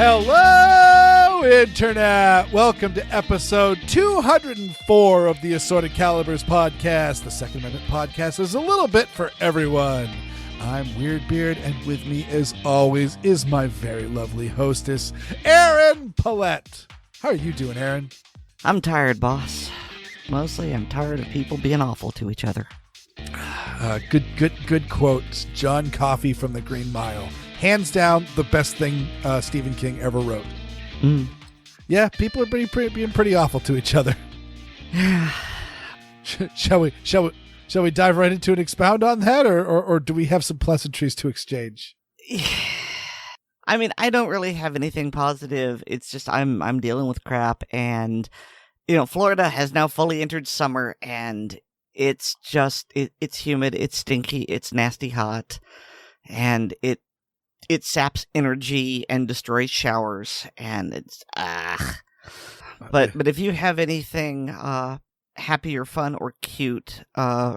Hello, Internet! Welcome to episode 204 of the Assorted Calibers podcast. The Second Amendment podcast is a little bit for everyone. I'm Weer'd, and with me, as always, is my very lovely hostess, Aaron Paulette. How are you doing, Aaron? I'm tired, boss. Mostly, I'm tired of people being awful to each other. Good quotes. John Coffey from The Green Mile. Hands down, the best thing Stephen King ever wrote. Yeah, people are being pretty awful to each other. Shall we dive right into and expound on that, or do we have some pleasantries to exchange? I mean, I don't really have anything positive. It's just I'm dealing with crap, and Florida has now fully entered summer, and it's just it's humid, it's stinky, it's nasty hot, and it saps energy and destroys showers, and it's But if you have anything happy or fun or cute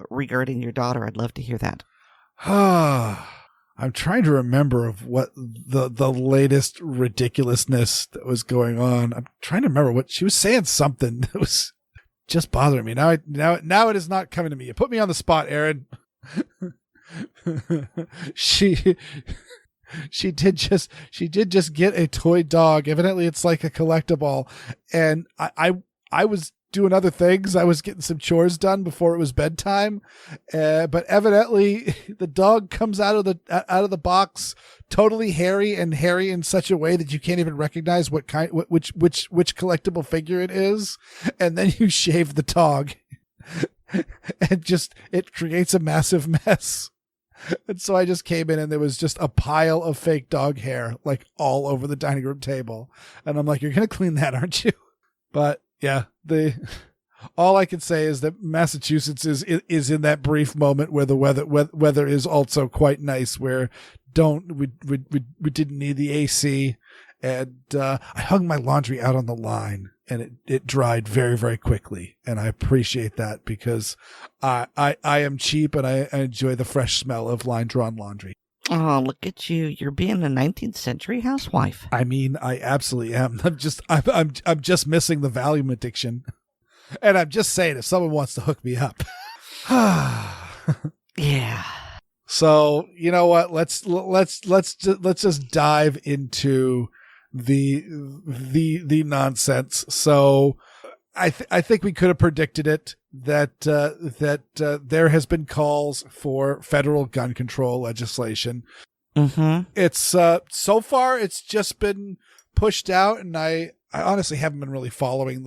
regarding your daughter, I'd love to hear that. I'm trying to remember of what the latest ridiculousness that was going on. I'm trying to remember what she was saying. Something that was just bothering me. Now it is not coming to me. You put me on the spot, Aaron. She did just get a toy dog. Evidently it's like a collectible. And I was doing other things. I was getting some chores done before it was bedtime. But evidently the dog comes out of the box totally hairy in such a way that you can't even recognize which collectible figure it is. And then you shave the dog and it creates a massive mess. And so I just came in and there was just a pile of fake dog hair like all over the dining room table. And I'm like, you're going to clean that, aren't you? But yeah, all I can say is that Massachusetts is in that brief moment where the weather is also quite nice, where we didn't need the AC. And I hung my laundry out on the line, and it dried very, very quickly. And I appreciate that because I am cheap and I enjoy the fresh smell of line-drawn laundry. Oh, look at you. You're being a 19th century housewife. I mean, I absolutely am. I'm just missing the Valium addiction. And I'm just saying, if someone wants to hook me up. Yeah. So, you know what? Let's just dive into the nonsense. So I think we could have predicted it that there has been calls for federal gun control legislation. Mm-hmm. It's so far it's just been pushed out, and I honestly haven't been really following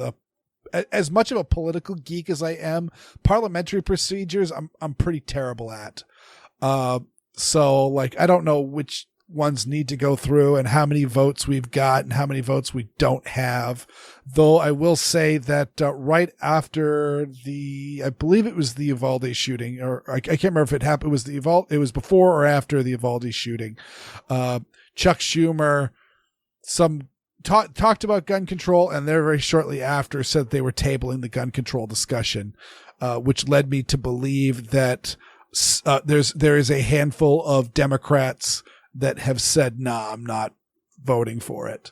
as much of a political geek as I am. Parliamentary procedures I'm pretty terrible at. So like I don't know which ones need to go through and how many votes we've got and how many votes we don't have. Though I will say that right after I believe it was the Uvalde shooting, or I can't remember if it happened. It was before or after the Uvalde shooting. Chuck Schumer talked about gun control, and very shortly after said they were tabling the gun control discussion, which led me to believe that there is a handful of Democrats that have said, nah, I'm not voting for it,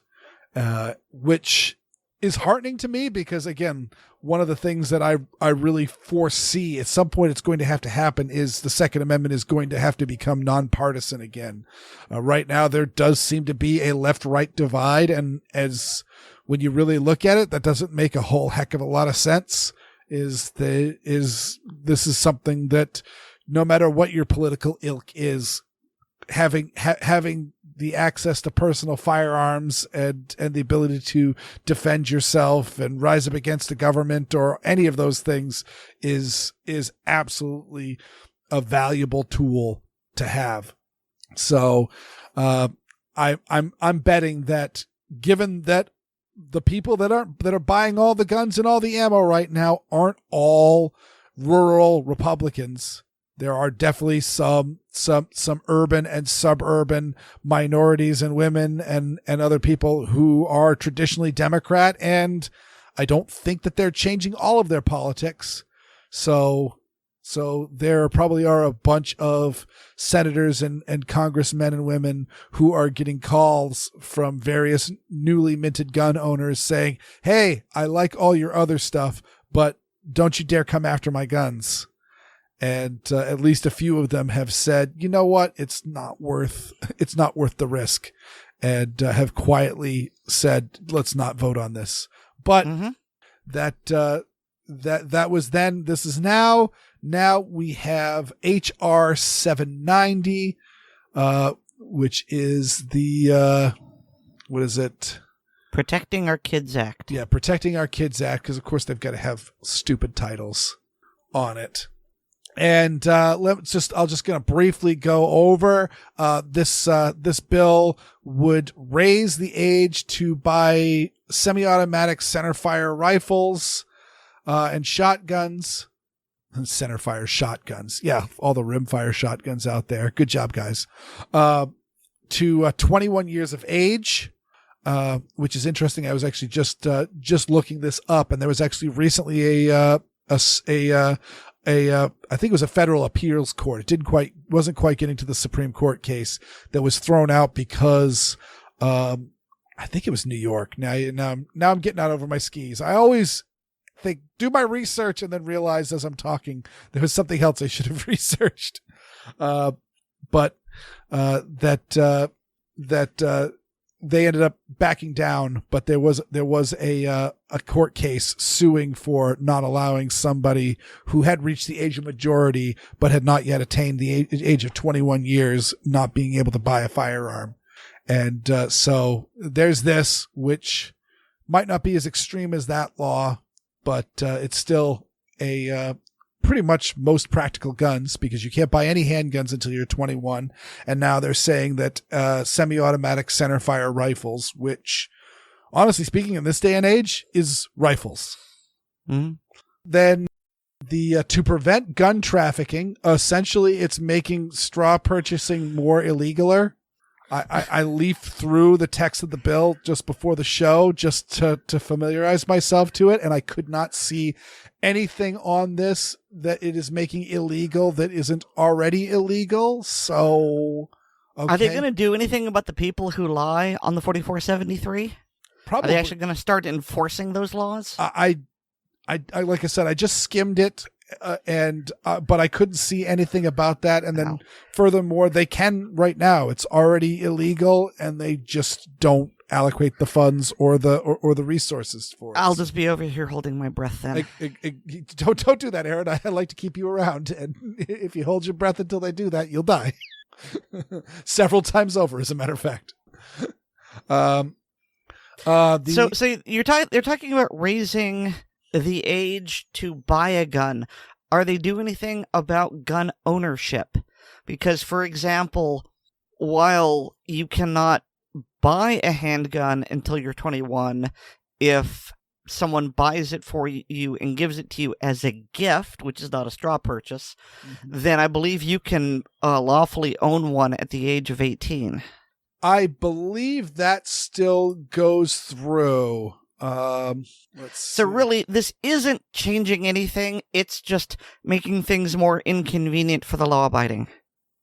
which is heartening to me because, again, one of the things that I really foresee at some point it's going to have to happen is the Second Amendment is going to have to become nonpartisan again. Right now, there does seem to be a left-right divide, and when you really look at it, that doesn't make a whole heck of a lot of sense. This is something that no matter what your political ilk is, having the access to personal firearms and the ability to defend yourself and rise up against the government or any of those things is absolutely a valuable tool to have. So I'm betting that, given that the people that are buying all the guns and all the ammo right now aren't all rural Republicans, there are definitely some urban and suburban minorities and women and other people who are traditionally Democrat, and I don't think that they're changing all of their politics. So So there probably are a bunch of senators and congressmen and women who are getting calls from various newly minted gun owners saying, hey, I like all your other stuff, but don't you dare come after my guns. And at least a few of them have said, you know what, it's not worth the risk, and have quietly said, let's not vote on this. But that was then. This is now. Now we have HR 790, which is the what is it? Protecting Our Kids Act. Yeah, Protecting Our Kids Act, because of course they've got to have stupid titles on it. And I'm just going to briefly go over this bill would raise the age to buy semi-automatic centerfire rifles and shotguns. Centerfire shotguns. Yeah, all the rimfire shotguns out there. Good job, guys. To 21 years of age, which is interesting. I was actually just looking this up, and there was actually recently I think it was a federal appeals court. It wasn't quite getting to the Supreme Court case that was thrown out because I think it was New York. Now I'm getting out over my skis. I always do my research and then realize as I'm talking there was something else I should have researched. But they ended up backing down, but there was a court case suing for not allowing somebody who had reached the age of majority but had not yet attained the age of 21 years not being able to buy a firearm. And so there's this, which might not be as extreme as that law, but it's still a pretty much most practical guns, because you can't buy any handguns until you're 21. And now they're saying that semi-automatic centerfire rifles, which honestly speaking in this day and age is rifles. Mm-hmm. Then to prevent gun trafficking, essentially it's making straw purchasing more illegaler. I leafed through the text of the bill just before the show just to familiarize myself to it, and I could not see anything on this that it is making illegal that isn't already illegal. So, okay. Are they going to do anything about the people who lie on the 4473? Probably. Are they actually going to start enforcing those laws? I like I said, I just skimmed it. But I couldn't see anything about that. And then furthermore, they can right now. It's already illegal, and they just don't allocate the funds or the resources for it. I'll just be over here holding my breath then. Don't do that, Aaron. I like to keep you around, and if you hold your breath until they do that, you'll die. Several times over, as a matter of fact. So they're talking about raising the age to buy a gun. Are they doing anything about gun ownership? Because, for example, while you cannot buy a handgun until you're 21, if someone buys it for you and gives it to you as a gift, which is not a straw purchase, then I believe you can lawfully own one at the age of 18. I believe that still goes through. So really, this isn't changing anything. It's just making things more inconvenient for the law-abiding.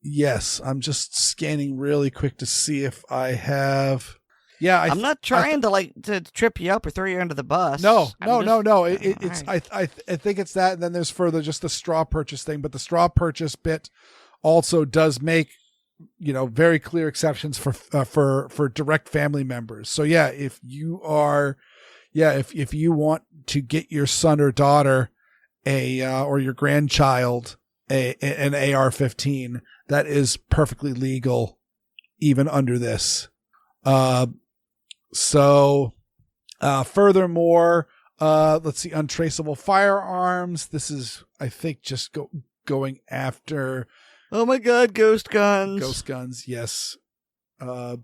Yes, I'm just scanning really quick to see if I have. Yeah, I'm not trying to trip you up or throw you under the bus. No. It's I think it's that, and then there's further just the straw purchase thing. But the straw purchase bit also does make very clear exceptions for direct family members. So yeah, if you are. Yeah, if you want to get your son or daughter or your grandchild an AR-15, that is perfectly legal even under this. Furthermore, let's see, untraceable firearms. This is, I think, just going after. Oh my God, ghost guns. Ghost guns, yes. A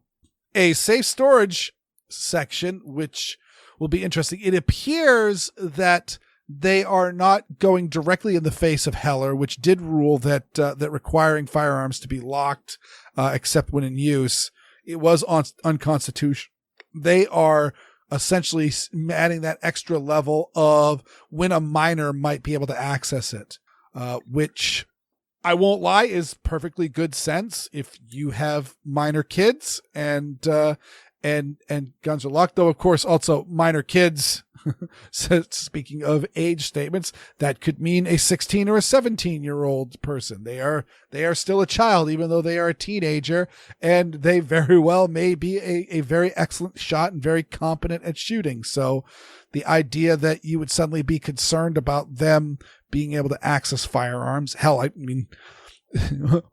safe storage section, which will be interesting. It appears that they are not going directly in the face of Heller, which did rule that requiring firearms to be locked except when in use, it was unconstitutional. They are essentially adding that extra level of when a minor might be able to access it. which I won't lie is perfectly good sense if you have minor kids and guns are locked. Though, of course, also minor kids. So speaking of age statements, that could mean a 16 or a 17-year-old person. They are still a child, even though they are a teenager, and they very well may be a very excellent shot and very competent at shooting. So the idea that you would suddenly be concerned about them being able to access firearms, hell, I mean,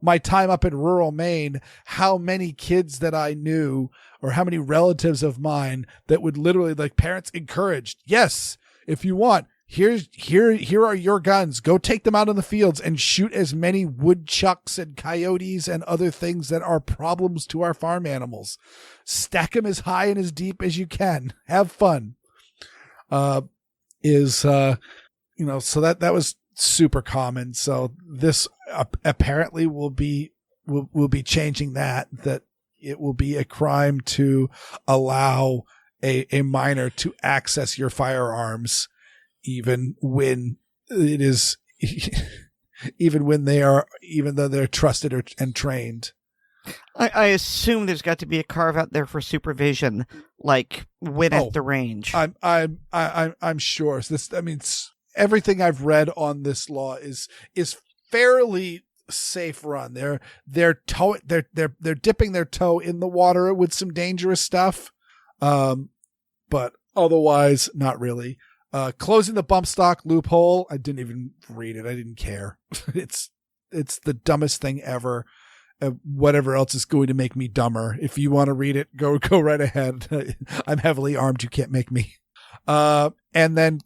my time up in rural Maine, how many kids that I knew or how many relatives of mine that would literally, like, parents encouraged, yes, if you want, here are your guns. Go take them out in the fields and shoot as many woodchucks and coyotes and other things that are problems to our farm animals. Stack them as high and as deep as you can. Have fun. So that was super common. So this apparently will be changing that it will be a crime to allow a minor to access your firearms, even when it is, even though they're trusted and trained. I assume there's got to be a carve out there for supervision, like when at the range. I'm sure. So this, I mean, everything I've read on this law is fairly safe run. They're dipping their toe in the water with some dangerous stuff, but otherwise not really. Closing the bump stock loophole, I didn't even read it. I didn't care. It's the dumbest thing ever. Whatever else is going to make me dumber. If you want to read it, go right ahead. I'm heavily armed. You can't make me. And then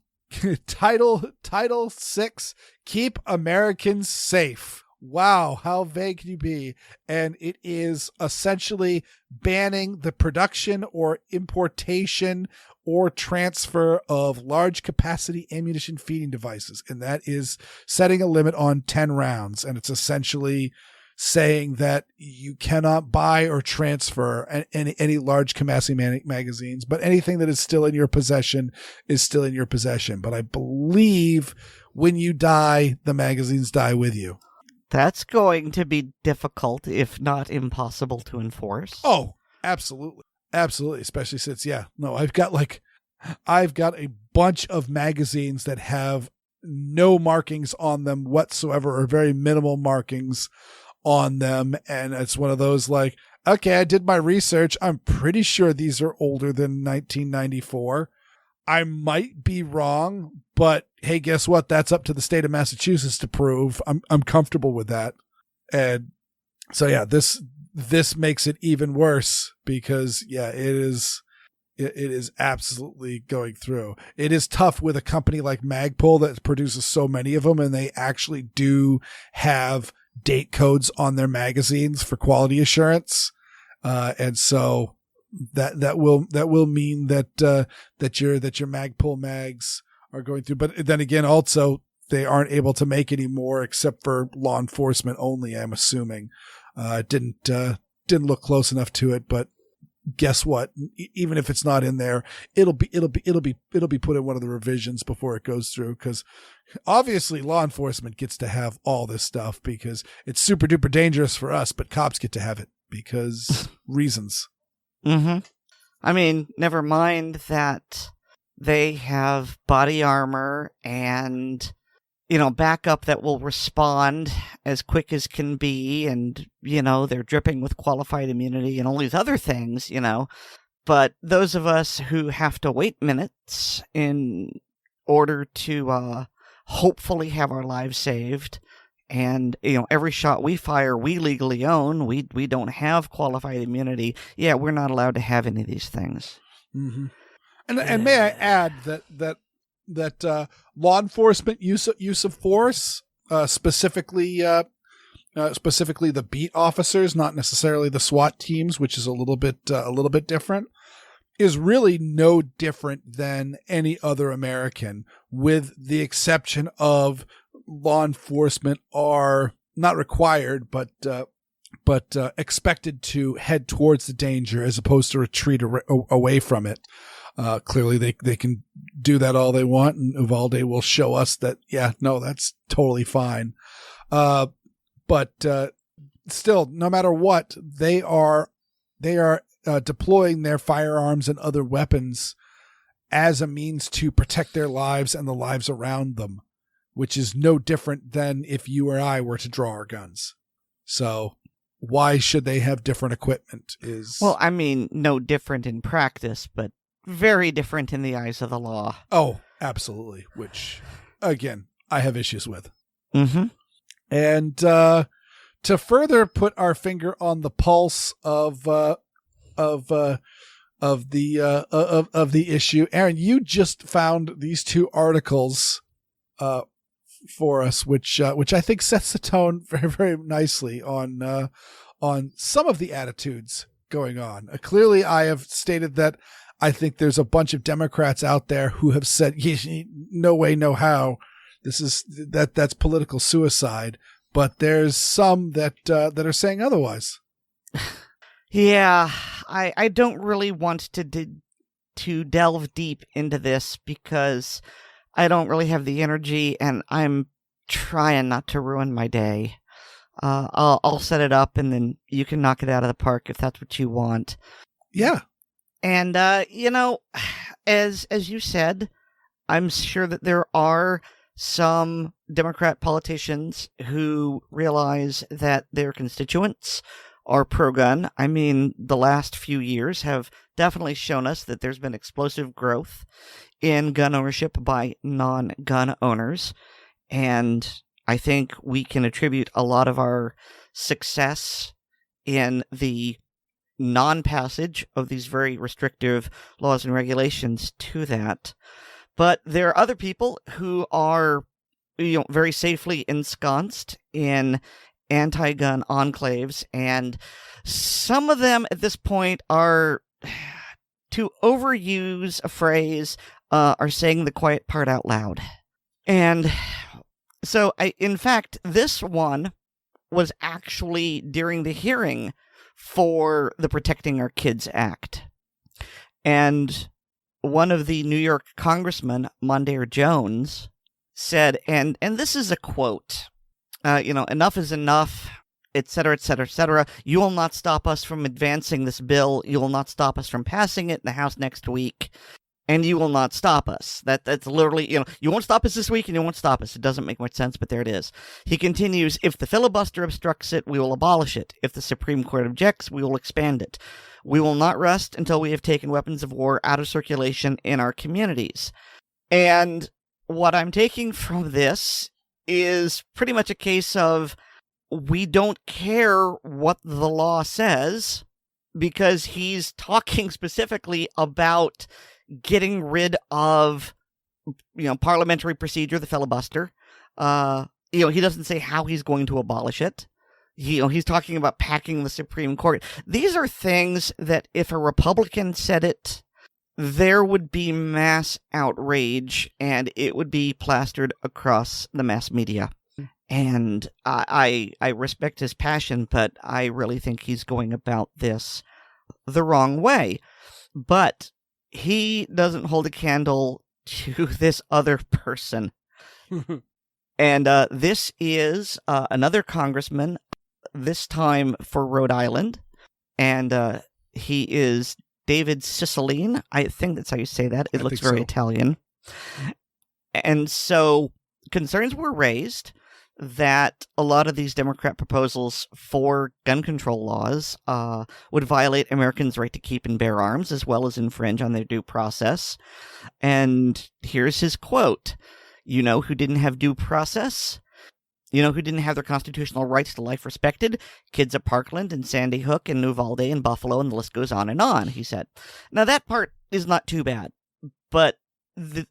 Title 6, keep Americans safe. Wow, how vague can you be? And it is essentially banning the production or importation or transfer of large capacity ammunition feeding devices. And that is setting a limit on 10 rounds. And it's essentially saying that you cannot buy or transfer any large capacity magazines, but anything that is still in your possession is still in your possession. But I believe when you die, the magazines die with you. That's going to be difficult, if not impossible, to enforce. Oh, absolutely. Absolutely. Especially since, I've got a bunch of magazines that have no markings on them whatsoever, or very minimal markings on them. And it's one of those like, okay, I did my research. I'm pretty sure these are older than 1994. I might be wrong, but hey, guess what? That's up to the state of Massachusetts to prove. I'm comfortable with that. And so, this makes it even worse because, it is absolutely going through. It is tough with a company like Magpul that produces so many of them, and they actually do have date codes on their magazines for quality assurance. And so that will mean that your Magpul mags are going through. But then again, also they aren't able to make any more except for law enforcement only, I'm assuming. Didn't look close enough to it, but guess what? Even if it's not in there, it'll be put in one of the revisions before it goes through, because obviously law enforcement gets to have all this stuff because it's super duper dangerous for us, but cops get to have it because reasons. Mm-hmm. I mean, never mind that they have body armor and, backup that will respond as quick as can be. And, they're dripping with qualified immunity and all these other things, But those of us who have to wait minutes in order to hopefully have our lives saved, and, every shot we fire, we legally own. We don't have qualified immunity. Yeah, we're not allowed to have any of these things. Mm-hmm. And may I add that law enforcement use of force, specifically the beat officers, not necessarily the SWAT teams, which is a little bit different, is really no different than any other American, with the exception of law enforcement are not required, but expected to head towards the danger as opposed to retreat away from it. Clearly they can do that all they want, and Uvalde will show us that, yeah, no, that's totally fine. But still, no matter what, they are deploying their firearms and other weapons as a means to protect their lives and the lives around them, which is no different than if you or I were to draw our guns. So why should they have different equipment? Well, I mean, no different in practice, but very different in the eyes of the law. Oh, absolutely. Which, again, I have issues with. Mm-hmm. And to further put our finger on the pulse of the issue, Aaron, you just found these two articles for us, which I think sets the tone very, very nicely on some of the attitudes going on. Clearly, I have stated that I think there's a bunch of Democrats out there who have said, no way, no how. That's political suicide. But there's some that are saying otherwise. Yeah, I don't really want to delve deep into this because I don't really have the energy, and I'm trying not to ruin my day. I'll set it up, and then you can knock it out of the park if that's what you want. Yeah. And as you said, I'm sure that there are some Democrat politicians who realize that their constituents are pro-gun. I mean, the last few years have definitely shown us that there's been explosive growth in gun ownership by non-gun owners. And I think we can attribute a lot of our success in the non-passage of these very restrictive laws and regulations to that. But there are other people who are, very safely ensconced in anti-gun enclaves, and some of them at this point are, to overuse a phrase, are saying the quiet part out loud. And so, in fact, this one was actually during the hearing for the Protecting Our Kids Act. And one of the New York congressmen, Mondaire Jones, said, and this is a quote, enough is enough, et cetera, et cetera, et cetera. You will not stop us from advancing this bill. You will not stop us from passing it in the House next week. And you will not stop us. That's literally, you won't stop us this week and you won't stop us. It doesn't make much sense, but there it is. He continues, if the filibuster obstructs it, we will abolish it. If the Supreme Court objects, we will expand it. We will not rest until we have taken weapons of war out of circulation in our communities. And what I'm taking from this is pretty much a case of we don't care what the law says, because he's talking specifically about getting rid of, parliamentary procedure, the filibuster. He doesn't say how he's going to abolish it. He's talking about packing the Supreme Court. These are things that if a Republican said it, there would be mass outrage and it would be plastered across the mass media. And I respect his passion, but I really think he's going about this the wrong way. But he doesn't hold a candle to this other person. And this is another congressman, this time for Rhode Island. And he is David Cicilline. I think that's how you say that. It looks very Italian. And so concerns were raised that a lot of these Democrat proposals for gun control laws would violate Americans' right to keep and bear arms, as well as infringe on their due process. And here's his quote. You know who didn't have due process? You know who didn't have their constitutional rights to life respected? Kids at Parkland and Sandy Hook and Uvalde and Buffalo, and the list goes on, he said. Now, that part is not too bad, but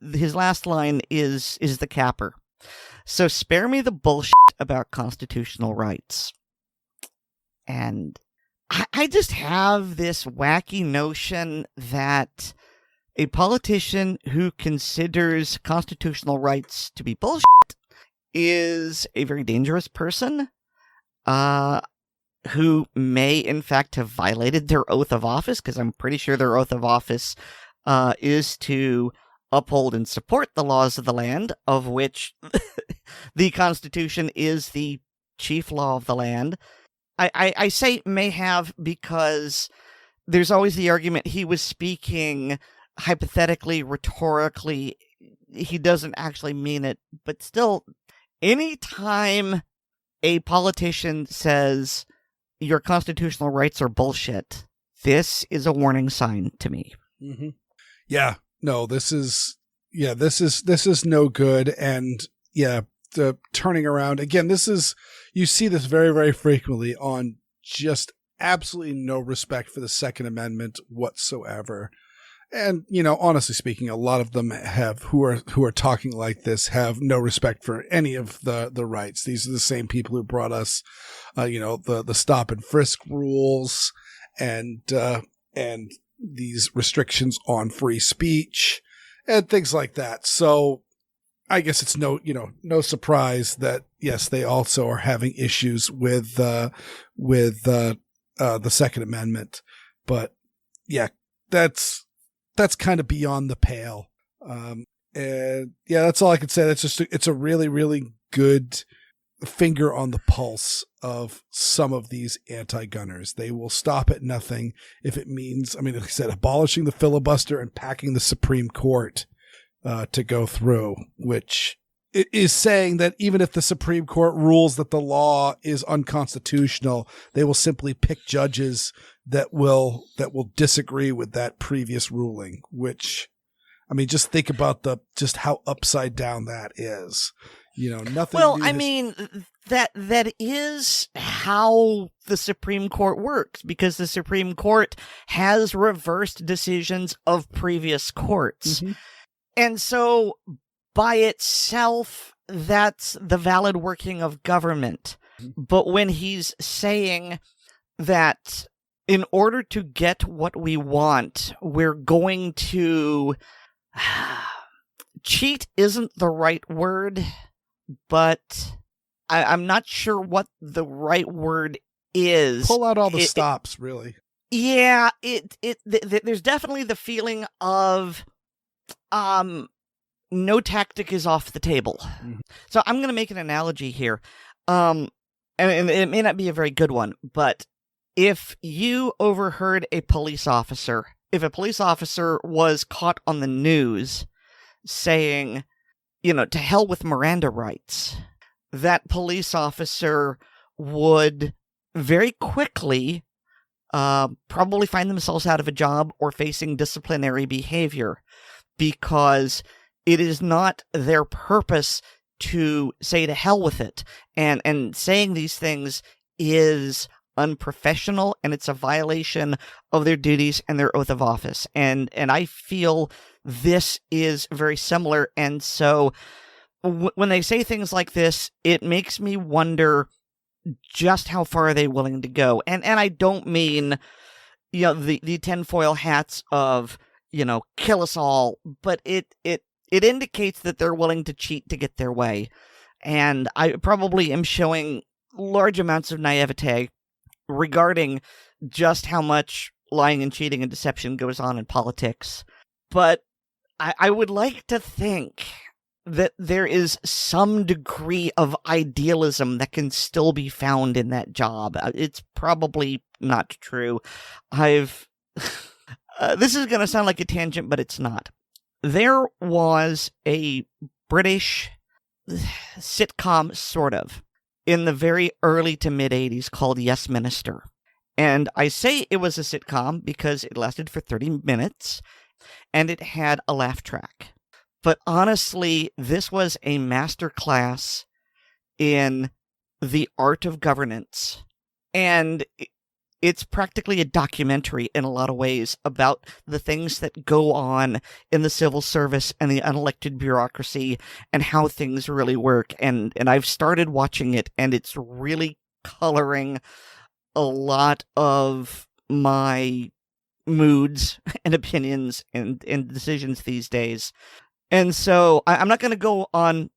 his last line is the capper. So spare me the bullshit about constitutional rights. And I just have this wacky notion that a politician who considers constitutional rights to be bullshit is a very dangerous person who may, in fact, have violated their oath of office, because I'm pretty sure their oath of office is to uphold and support the laws of the land, of which the Constitution is the chief law of the land. I say may have because there's always the argument he was speaking hypothetically, rhetorically. He doesn't actually mean it, but still, anytime a politician says your constitutional rights are bullshit, this is a warning sign to me. Mm-hmm. Yeah, no, this is no good. And yeah, the turning around again, you see this very, very frequently on just absolutely no respect for the Second Amendment whatsoever. And, honestly speaking, a lot of them who are talking like this have no respect for any of the rights. These are the same people who brought us, the stop and frisk rules and these restrictions on free speech and things like that. So I guess it's no surprise that, yes, they also are having issues with the Second Amendment. But yeah, that's kind of beyond the pale. And yeah, that's all I can say. It's a really, really good finger on the pulse of some of these anti-gunners. They will stop at nothing if it means, like I said, abolishing the filibuster and packing the Supreme Court to go through, which is saying that even if the Supreme Court rules that the law is unconstitutional, they will simply pick judges that will disagree with that previous ruling, which, just think about just how upside down that is. Nothing. Well, that is how the Supreme Court works, because the Supreme Court has reversed decisions of previous courts. Mm-hmm. And so by itself, that's the valid working of government. Mm-hmm. But when he's saying that in order to get what we want, we're going to cheat isn't the right word, but I'm not sure what the right word is. Pull out all the stops, really. Yeah, there's definitely the feeling of no tactic is off the table. Mm-hmm. So I'm going to make an analogy here. And it may not be a very good one, but if you overheard if a police officer was caught on the news saying, to hell with Miranda rights, that police officer would very quickly probably find themselves out of a job or facing disciplinary behavior, because it is not their purpose to say to hell with it. And saying these things is unprofessional, and it's a violation of their duties and their oath of office. And I feel this is very similar. And so when they say things like this, it makes me wonder just how far are they willing to go. And I don't mean, the tinfoil hats of, kill us all, but it indicates that they're willing to cheat to get their way. And I probably am showing large amounts of naivete regarding just how much lying and cheating and deception goes on in politics. But I would like to think that there is some degree of idealism that can still be found in that job. It's probably not true. This is going to sound like a tangent, but it's not. There was a British sitcom, sort of, in the very early to mid-'80s called Yes Minister. And I say it was a sitcom because it lasted for 30 minutes, and it had a laugh track. But honestly, this was a masterclass in the art of governance. And it's practically a documentary in a lot of ways about the things that go on in the civil service and the unelected bureaucracy and how things really work. And I've started watching it, and it's really coloring a lot of my moods and opinions and decisions these days. And so I'm not going to go on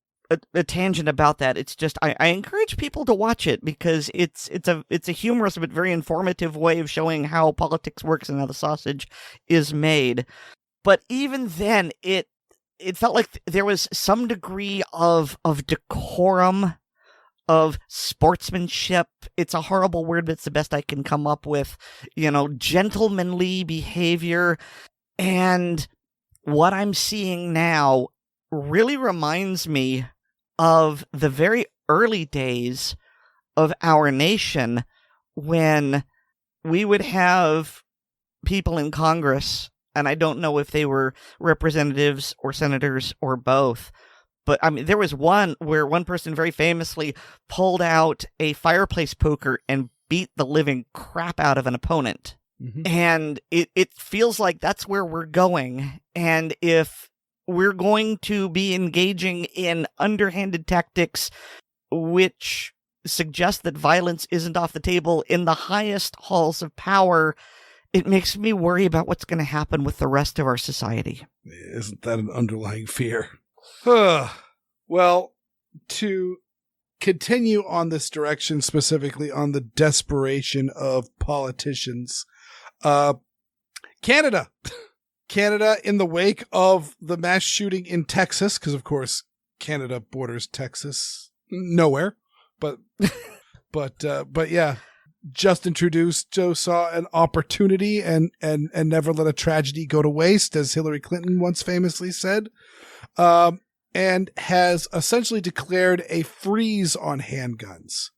a tangent about that. It's just I encourage people to watch it because it's a humorous but very informative way of showing how politics works and how the sausage is made. But even then, it felt like there was some degree of decorum, of sportsmanship. It's a horrible word, but it's the best I can come up with. Gentlemanly behavior. And what I'm seeing now really reminds me of the very early days of our nation, when we would have people in Congress, and I don't know if they were representatives or senators or both, but I mean, there was one where one person very famously pulled out a fireplace poker and beat the living crap out of an opponent. Mm-hmm. And it feels like that's where we're going. And if we're going to be engaging in underhanded tactics, which suggest that violence isn't off the table in the highest halls of power, it makes me worry about what's going to happen with the rest of our society. Isn't that an underlying fear? Well, to continue on this direction, specifically on the desperation of politicians, Canada, in the wake of the mass shooting in Texas, because of course Canada borders Texas nowhere, but yeah, Justin Trudeau saw an opportunity and never let a tragedy go to waste, as Hillary Clinton once famously said, and has essentially declared a freeze on handguns.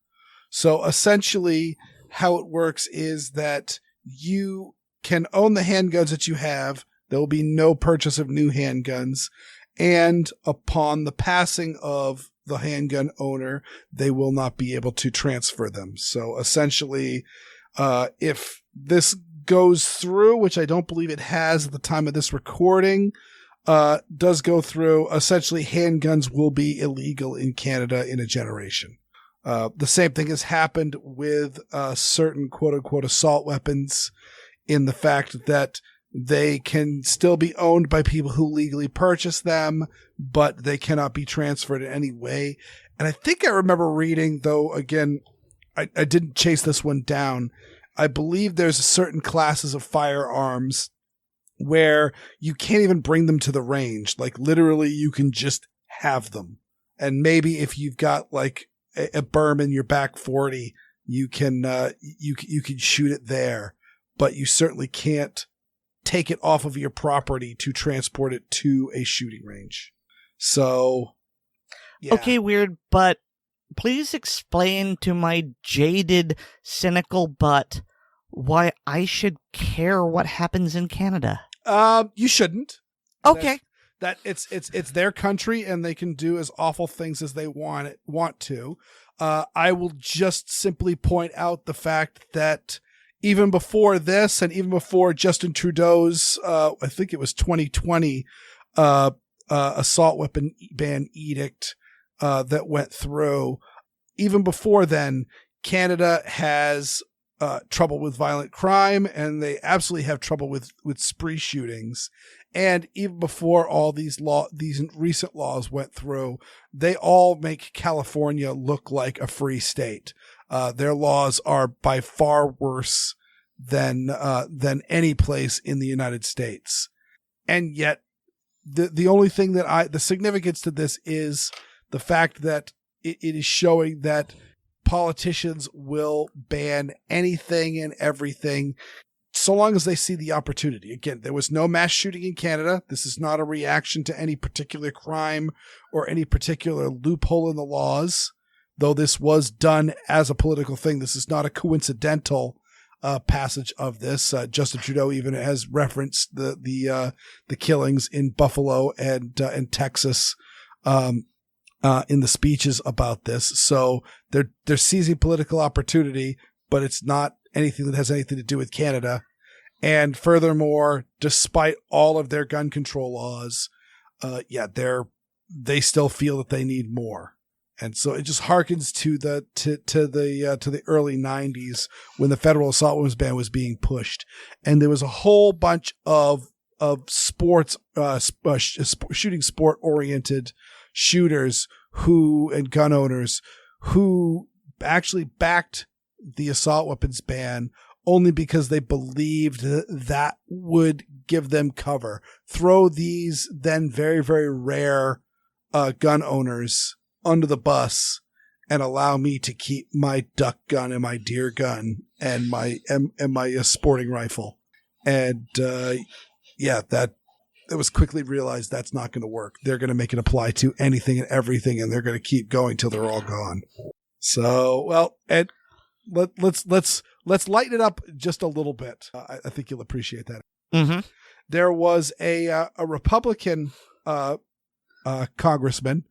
So essentially how it works is that you can own the handguns that you have. There will be no purchase of new handguns. And upon the passing of the handgun owner, they will not be able to transfer them. So essentially, if this goes through, which I don't believe it has at the time of this recording, does go through, essentially handguns will be illegal in Canada in a generation. The same thing has happened with certain quote-unquote assault weapons, in the fact that they can still be owned by people who legally purchase them, but they cannot be transferred in any way. And I think I remember reading, though, again, I didn't chase this one down, I believe there's certain classes of firearms where you can't even bring them to the range. Like literally you can just have them. And maybe if you've got like a berm in your back 40, you can shoot it there, but you certainly can't take it off of your property to transport it to a shooting range. So, yeah. Okay, Weird, but please explain to my jaded, cynical butt why I should care what happens in Canada. You shouldn't. Okay. That it's their country and they can do as awful things as they want to. I will just simply point out the fact that even before this and even before Justin Trudeau's, I think it was 2020, assault weapon ban edict, that went through, even before then, Canada has trouble with violent crime, and they absolutely have trouble with spree shootings. And even before all these recent laws went through, they all make California look like a free state. Their laws are by far worse than any place in the United States. And yet the only thing the significance to this is the fact that it is showing that politicians will ban anything and everything so long as they see the opportunity. Again, there was no mass shooting in Canada. This is not a reaction to any particular crime or any particular loophole in the laws, though this was done as a political thing. This is not a coincidental passage of this. Justin Trudeau even has referenced the killings in Buffalo and Texas in the speeches about this. So they're seizing political opportunity, but it's not anything that has anything to do with Canada. And furthermore, despite all of their gun control laws, they still feel that they need more. And so it just harkens to the early 90s when the federal assault weapons ban was being pushed, and there was a whole bunch of sports shooting sport oriented shooters and gun owners who actually backed the assault weapons ban only because they believed that would give them cover. Throw these then very, very rare gun owners under the bus and allow me to keep my duck gun and my deer gun and my sporting rifle. And that it was quickly realized that's not going to work. They're going to make it apply to anything and everything, and they're going to keep going till they're all gone. So, well, and let's lighten it up just a little bit. I think you'll appreciate that. Mm-hmm. There was a Republican congressman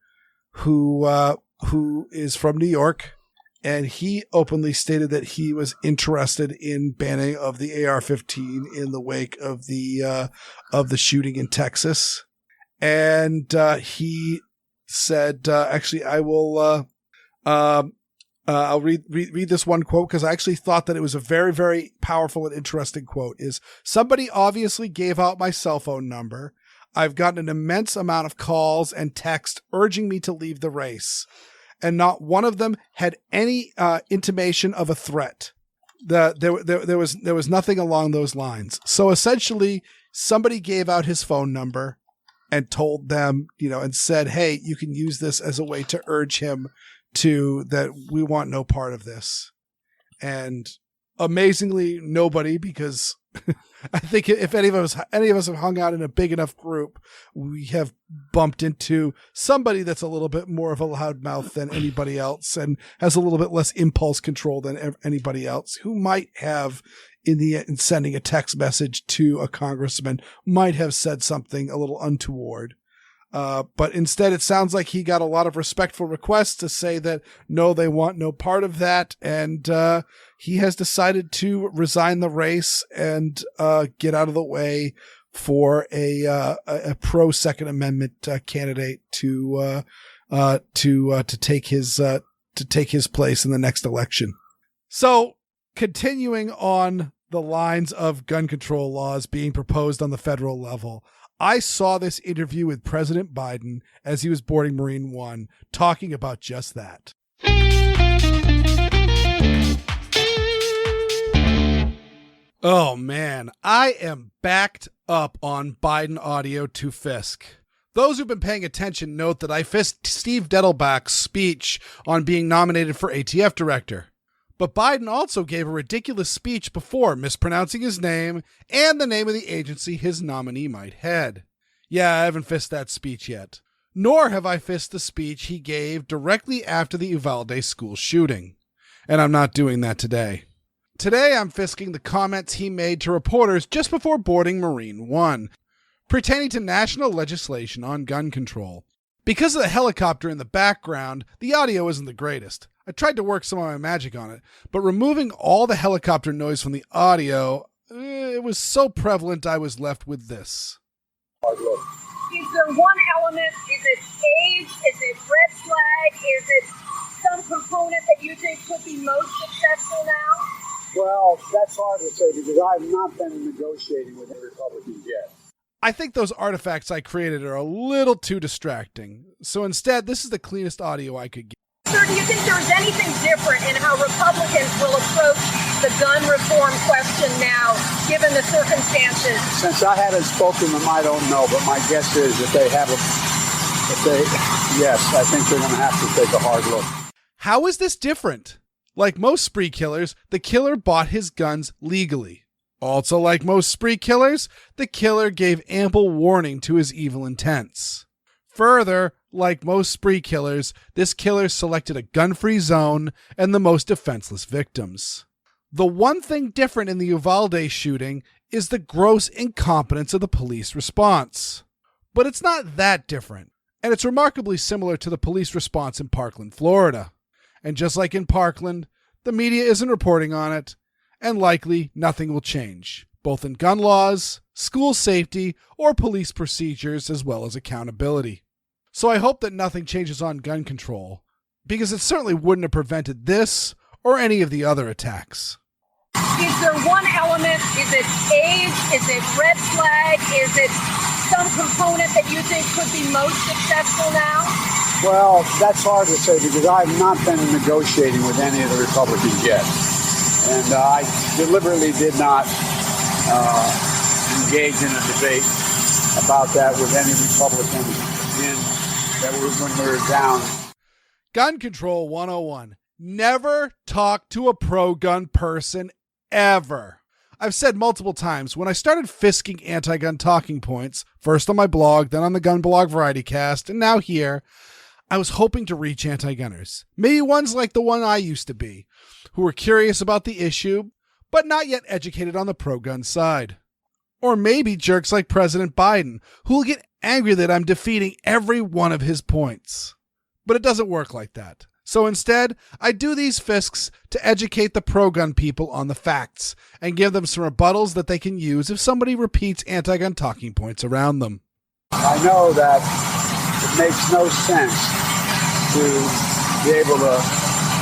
who is from New York, and he openly stated that he was interested in banning of the AR-15 in the wake of the shooting in Texas. And he said, actually, I will I'll read this one quote because I actually thought that it was a very, very powerful and interesting quote. Is somebody obviously gave out my cell phone number. I've gotten an immense amount of calls and text urging me to leave the race, and not one of them had any intimation of a threat. There was nothing along those lines. So essentially, somebody gave out his phone number and told them, and said, "Hey, you can use this as a way to urge him to that we want no part of this." And amazingly, nobody, because I think if any of us have hung out in a big enough group, we have bumped into somebody that's a little bit more of a loudmouth than anybody else and has a little bit less impulse control than anybody else, who might have, in sending a text message to a congressman, might have said something a little untoward. But instead, it sounds like he got a lot of respectful requests to say that, no, they want no part of that. And he has decided to resign the race and get out of the way for a pro Second Amendment candidate to take his place in the next election. So, continuing on the lines of gun control laws being proposed on the federal level, I saw this interview with President Biden as he was boarding Marine One, talking about just that. Oh man, I am backed up on Biden audio to Fisk. Those who've been paying attention note that I fisked Steve Dettelbach's speech on being nominated for ATF director. But Biden also gave a ridiculous speech before, mispronouncing his name and the name of the agency his nominee might head. Yeah, I haven't fissed that speech yet. Nor have I fissed the speech he gave directly after the Uvalde school shooting. And I'm not doing that today. Today I'm fisking the comments he made to reporters just before boarding Marine One, pertaining to national legislation on gun control. Because of the helicopter in the background, the audio isn't the greatest. I tried to work some of my magic on it, but removing all the helicopter noise from the audio, it was so prevalent I was left with this. Is there one element? Is it age? Is it red flag? Is it some component that you think could be most successful now? Well, that's hard to say because I've not been negotiating with the Republicans yet. I think those artifacts I created are a little too distracting, so instead this is the cleanest audio I could get. Sir, do you think there's anything different in how Republicans will approach the gun reform question now, given the circumstances? Since I haven't spoken to them, I don't know, but my guess is yes, I think they're going to have to take a hard look. How is this different? Like most spree killers, the killer bought his guns legally. Also, like most spree killers, the killer gave ample warning to his evil intents. Further, like most spree killers, this killer selected a gun-free zone and the most defenseless victims. The one thing different in the Uvalde shooting is the gross incompetence of the police response. But it's not that different, and it's remarkably similar to the police response in Parkland, Florida. And just like in Parkland, the media isn't reporting on it, and likely nothing will change, both in gun laws, school safety, or police procedures, as well as accountability. So I hope that nothing changes on gun control, because it certainly wouldn't have prevented this or any of the other attacks. Is there one element? Is it age? Is it red flag? Is it some component that you think could be most successful now? Well, that's hard to say because I've not been negotiating with any of the Republicans yet. And I deliberately did not engage in a debate about that with any Republican when we were down. Gun Control 101. Never talk to a pro-gun person ever. I've said multiple times, when I started fisking anti-gun talking points, first on my blog, then on the Gun Blog Variety Cast, and now here, I was hoping to reach anti-gunners. Maybe ones like the one I used to be, who were curious about the issue, but not yet educated on the pro-gun side. Or maybe jerks like President Biden, who will get angry that I'm defeating every one of his points. But it doesn't work like that. So instead, I do these fisks to educate the pro-gun people on the facts and give them some rebuttals that they can use if somebody repeats anti-gun talking points around them. I know that it makes no sense to be able to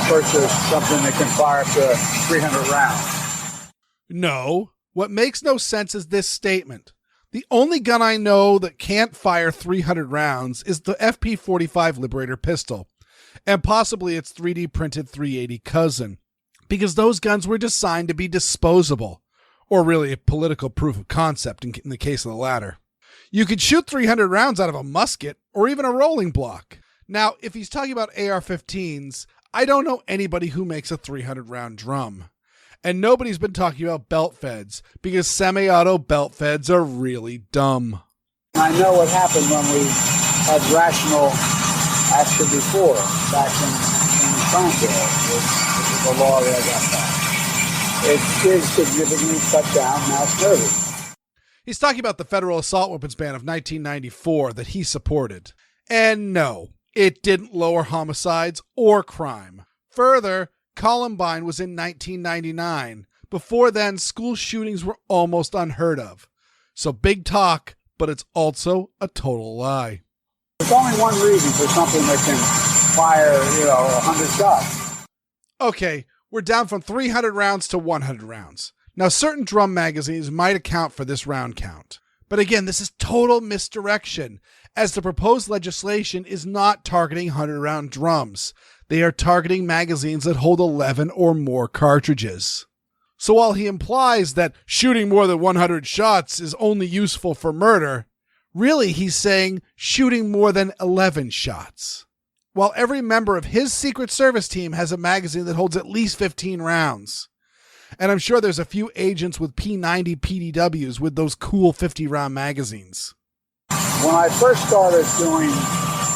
purchase something that can fire up to 300 rounds. No, what makes no sense is this statement. The only gun I know that can't fire 300 rounds is the FP45 Liberator pistol, and possibly its 3D printed 380 cousin, because those guns were designed to be disposable, or really a political proof of concept in the case of the latter. You could shoot 300 rounds out of a musket, or even a rolling block. Now, if he's talking about AR-15s, I don't know anybody who makes a 300 round drum. And nobody's been talking about belt feds, because semi-auto belt feds are really dumb. I know what happened when we had rational action before, back in the Trump bill, which is the law that got passed. It did significantly cut down mass murder. He's talking about the federal assault weapons ban of 1994 that he supported. And no, it didn't lower homicides or crime. Further, Columbine was in 1999. Before then, school shootings were almost unheard of. So big talk, but it's also a total lie. There's only one reason for something that can fire, 100 shots. Okay, we're down from 300 rounds to 100 rounds. Now, certain drum magazines might account for this round count. But again, this is total misdirection, as the proposed legislation is not targeting 100-round drums. They are targeting magazines that hold 11 or more cartridges. So while he implies that shooting more than 100 shots is only useful for murder, really he's saying shooting more than 11 shots. While every member of his Secret Service team has a magazine that holds at least 15 rounds. And I'm sure there's a few agents with P90 PDWs with those cool 50-round magazines. When I first started doing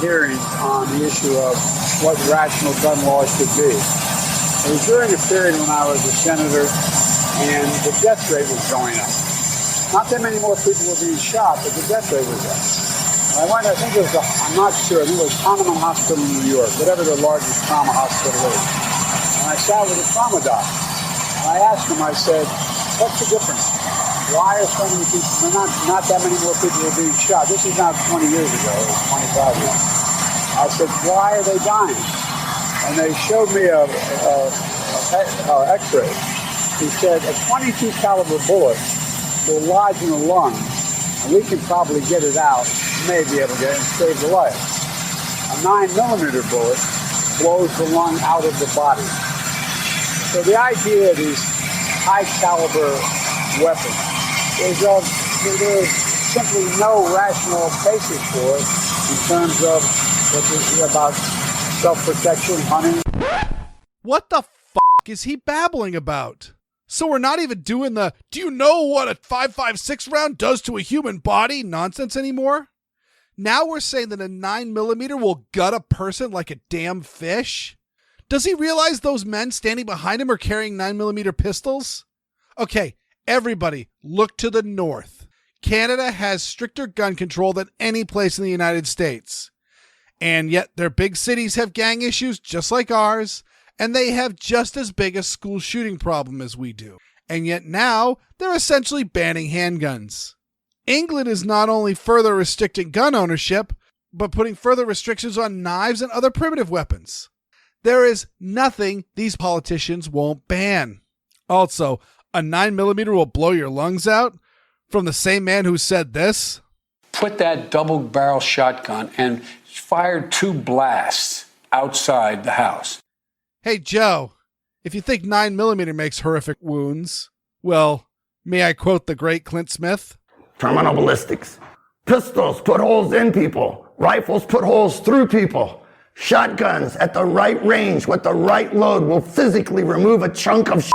hearings on the issue of what rational gun laws should be, it was during a period when I was a senator and the death rate was going up. Not that many more people were being shot, but the death rate was up. And I went, I think it was, I'm not sure, I think it was Hahnemann Hospital in New York, whatever the largest trauma hospital is. And I sat with a trauma doc. And I asked him, I said, what's the difference? Why are so many people, not that many more people are being shot? This is now 20 years ago, or 25 years. I said, why are they dying? And they showed me a x-ray. He said, a 22 caliber bullet will lodge in the lung, and we can probably get it out, may be able to get it and save the life. A 9mm bullet blows the lung out of the body. So the idea of these high caliber weapons, there's simply no rational basis for it in terms of about self-protection, hunting. What the fuck is he babbling about? So we're not even doing the, do you know what a 5.56 round does to a human body nonsense anymore? Now we're saying that a 9mm will gut a person like a damn fish? Does he realize those men standing behind him are carrying 9mm pistols? Okay, everybody, look to the north. Canada has stricter gun control than any place in the United States. And yet their big cities have gang issues just like ours, and they have just as big a school shooting problem as we do. And yet now they're essentially banning handguns. England is not only further restricting gun ownership, but putting further restrictions on knives and other primitive weapons. There is nothing these politicians won't ban. Also, a 9mm will blow your lungs out? From the same man who said this? Put that double-barrel shotgun and fire 2 blasts outside the house. Hey, Joe, If you think 9mm makes horrific wounds, well, may I quote the great Clint Smith? Terminal ballistics. Pistols put holes in people. Rifles put holes through people. Shotguns at the right range with the right load will physically remove a chunk of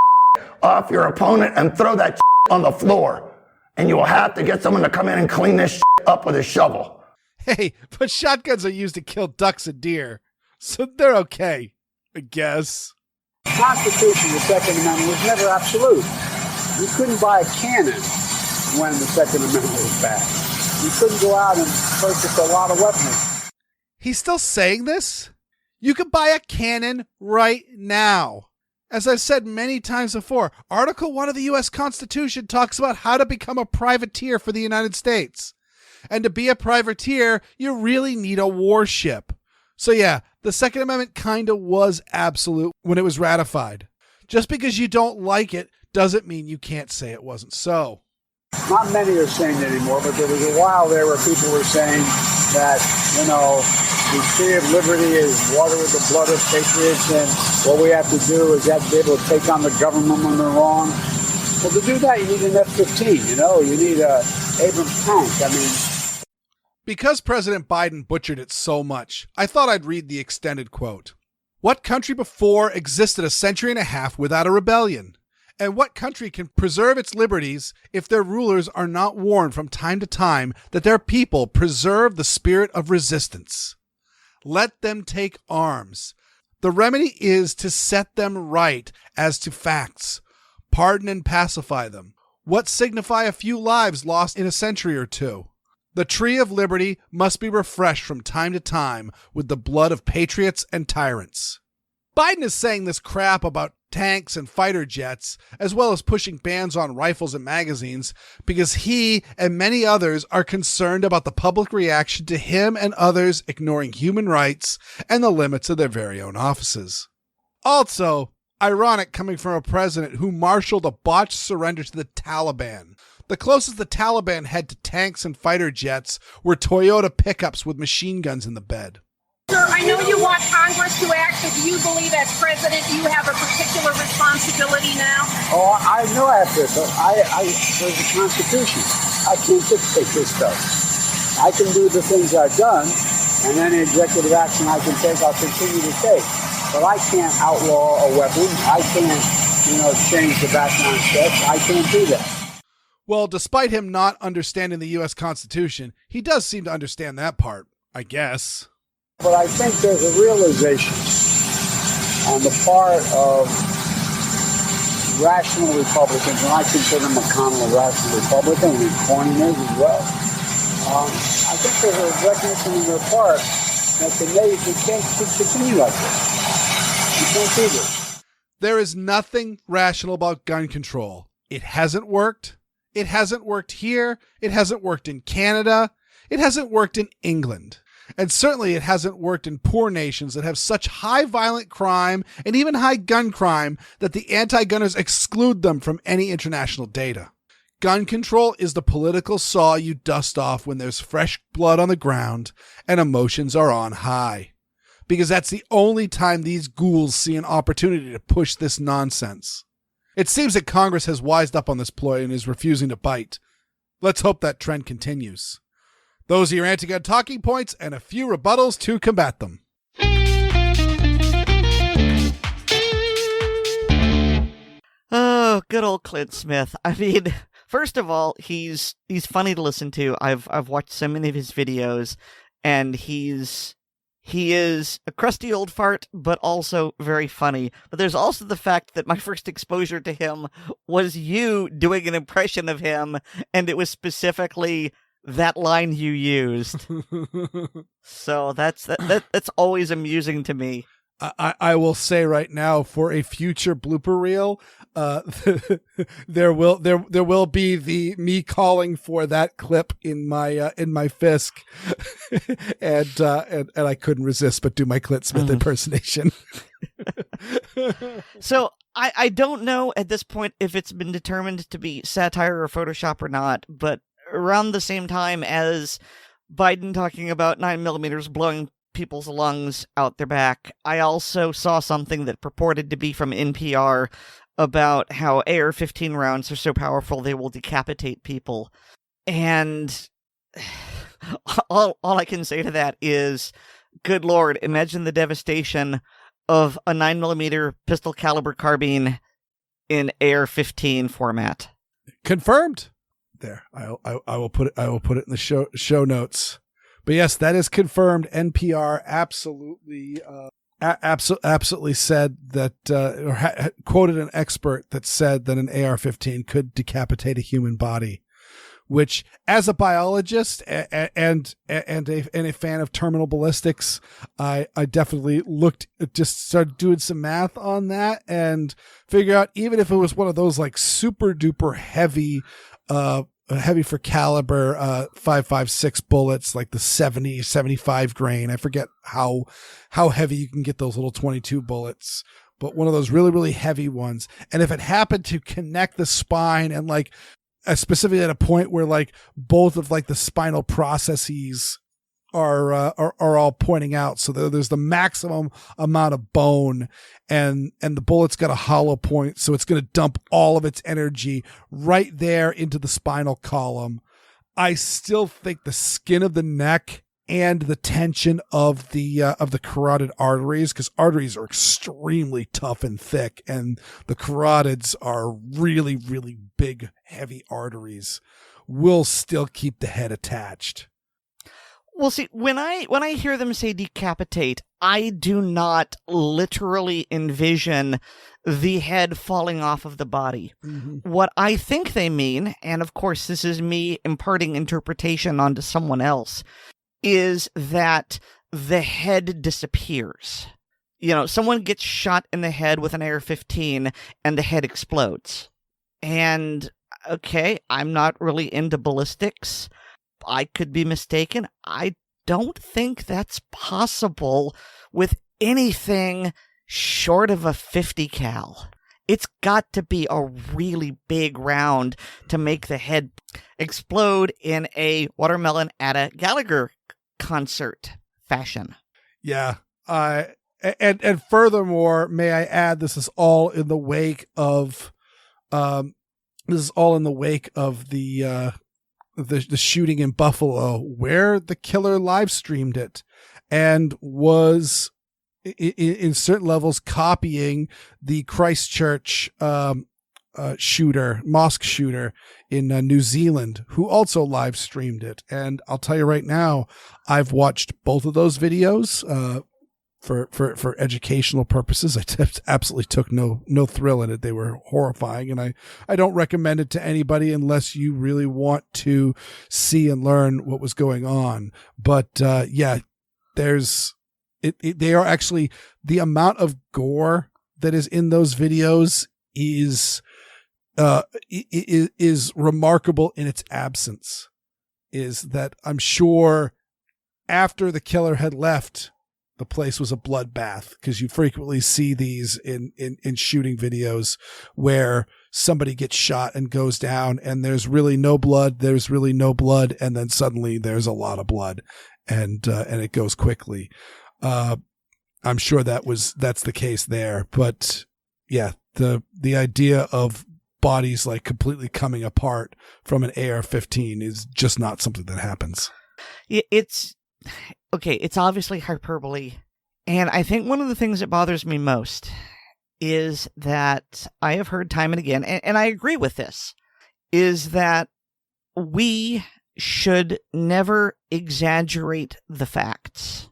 off your opponent and throw that on the floor. And you will have to get someone to come in and clean this up with a shovel. Hey, but shotguns are used to kill ducks and deer, so they're okay, I guess. The Constitution, the Second Amendment, was never absolute. You couldn't buy a cannon when the Second Amendment was passed. You couldn't go out and purchase a lot of weapons. He's still saying this? You could buy a cannon right now. As I've said many times before, Article 1 of the U.S. Constitution talks about how to become a privateer for the United States. And to be a privateer, you really need a warship. So yeah, the Second Amendment kind of was absolute when it was ratified. Just because you don't like it doesn't mean you can't say it wasn't so. Not many are saying it anymore, but there was a while there where people were saying that, the tree of liberty is water with the blood of patriots, and what we have to do is have to be able to take on the government when they're wrong. Well, to do that, you need an F-15, you need a Abrams tank. Because President Biden butchered it so much, I thought I'd read the extended quote. What country before existed a century and a half without a rebellion? And what country can preserve its liberties if their rulers are not warned from time to time that their people preserve the spirit of resistance? Let them take arms. The remedy is to set them right as to facts. Pardon and pacify them. What signify a few lives lost in a century or two? The tree of liberty must be refreshed from time to time with the blood of patriots and tyrants. Biden is saying this crap about tanks and fighter jets, as well as pushing bans on rifles and magazines, because he and many others are concerned about the public reaction to him and others ignoring human rights and the limits of their very own offices. Also, ironic coming from a president who marshaled a botched surrender to the Taliban. The closest the Taliban had to tanks and fighter jets were Toyota pickups with machine guns in the bed. Sir, I know you want Congress to act, but do you believe as president you have a particular responsibility now? Oh, I know I have to, but there's a Constitution. I can't dictate this stuff. I can do the things I've done, and any executive action I can take, I'll continue to take. But I can't outlaw a weapon. I can't, change the background check. I can't do that. Well, despite him not understanding the U.S. Constitution, he does seem to understand that part, I guess. But I think there's a realization on the part of rational Republicans, and I consider McConnell a rational Republican, and Cornyn is as well. I think there's a recognition on their part that they can't continue like this. You can't do this. There is nothing rational about gun control. It hasn't worked. It hasn't worked here. It hasn't worked in Canada. It hasn't worked in England. And certainly it hasn't worked in poor nations that have such high violent crime and even high gun crime that the anti-gunners exclude them from any international data. Gun control is the political saw you dust off when there's fresh blood on the ground and emotions are on high. Because that's the only time these ghouls see an opportunity to push this nonsense. It seems that Congress has wised up on this ploy and is refusing to bite. Let's hope that trend continues. Those are your anti-gun talking points and a few rebuttals to combat them. Oh, good old Clint Smith. I mean, first of all, he's funny to listen to. I've watched so many of his videos, and he is a crusty old fart, but also very funny. But there's also the fact that my first exposure to him was you doing an impression of him, and it was specifically that line you used. So that's always amusing to me. I will say right now, for a future blooper reel, there will be the me calling for that clip in my Fisk, and I couldn't resist but do my Clint Smith impersonation. So I don't know at this point if it's been determined to be satire or Photoshop or not, but around the same time as Biden talking about 9mm blowing people's lungs out their back. I also saw something that purported to be from NPR about how AR-15 rounds are so powerful they will decapitate people. And all I can say to that is, good Lord, imagine the devastation of a 9mm pistol caliber carbine in AR-15 format. Confirmed. There, I will put it in the show notes. But yes, that is confirmed. NPR absolutely absolutely said that, or quoted an expert that said that an AR-15 could decapitate a human body. Which, as a biologist and a fan of terminal ballistics, I definitely started doing some math on that and figure out, even if it was one of those like super duper heavy for caliber 5.56 bullets, like the 75 grain. I forget how heavy you can get those little 22 bullets, but one of those really, really heavy ones. And if it happened to connect the spine and like, specifically at a point where like both of like the spinal processes are all pointing out. So there's the maximum amount of bone and the bullet's got a hollow point. So it's going to dump all of its energy right there into the spinal column. I still think the skin of the neck and the tension of the carotid arteries, because arteries are extremely tough and thick, and the carotids are really, really big, heavy arteries, will still keep the head attached. Well, see, when I hear them say decapitate, I do not literally envision the head falling off of the body. Mm-hmm. What I think they mean, and of course this is me imparting interpretation onto someone else, is that the head disappears. You know, someone gets shot in the head with an AR-15 and the head explodes. And, okay, I'm not really into ballistics. I could be mistaken. I don't think that's possible with anything short of a 50 cal. It's got to be a really big round to make the head explode in a watermelon at a Gallagher concert fashion. Yeah. And furthermore, may I add, this is all in the wake of the shooting in Buffalo, where the killer live streamed it and was in certain levels copying the Christchurch mosque shooter in New Zealand, who also live streamed it. And I'll tell you right now, I've watched both of those videos for educational purposes. I absolutely took no thrill in it. They were horrifying, and I don't recommend it to anybody unless you really want to see and learn what was going on. But yeah, they are actually, the amount of gore that is in those videos is remarkable in its absence. Is that I'm sure after the killer had left, the place was a bloodbath, because you frequently see these in shooting videos where somebody gets shot and goes down and there's really no blood, and then suddenly there's a lot of blood and it goes quickly. I'm sure that's the case there, but yeah, the idea of bodies like completely coming apart from an AR-15 is just not something that happens. It's okay. It's obviously hyperbole. And I think one of the things that bothers me most is that I have heard time and again, and I agree with this, is that we should never exaggerate the facts,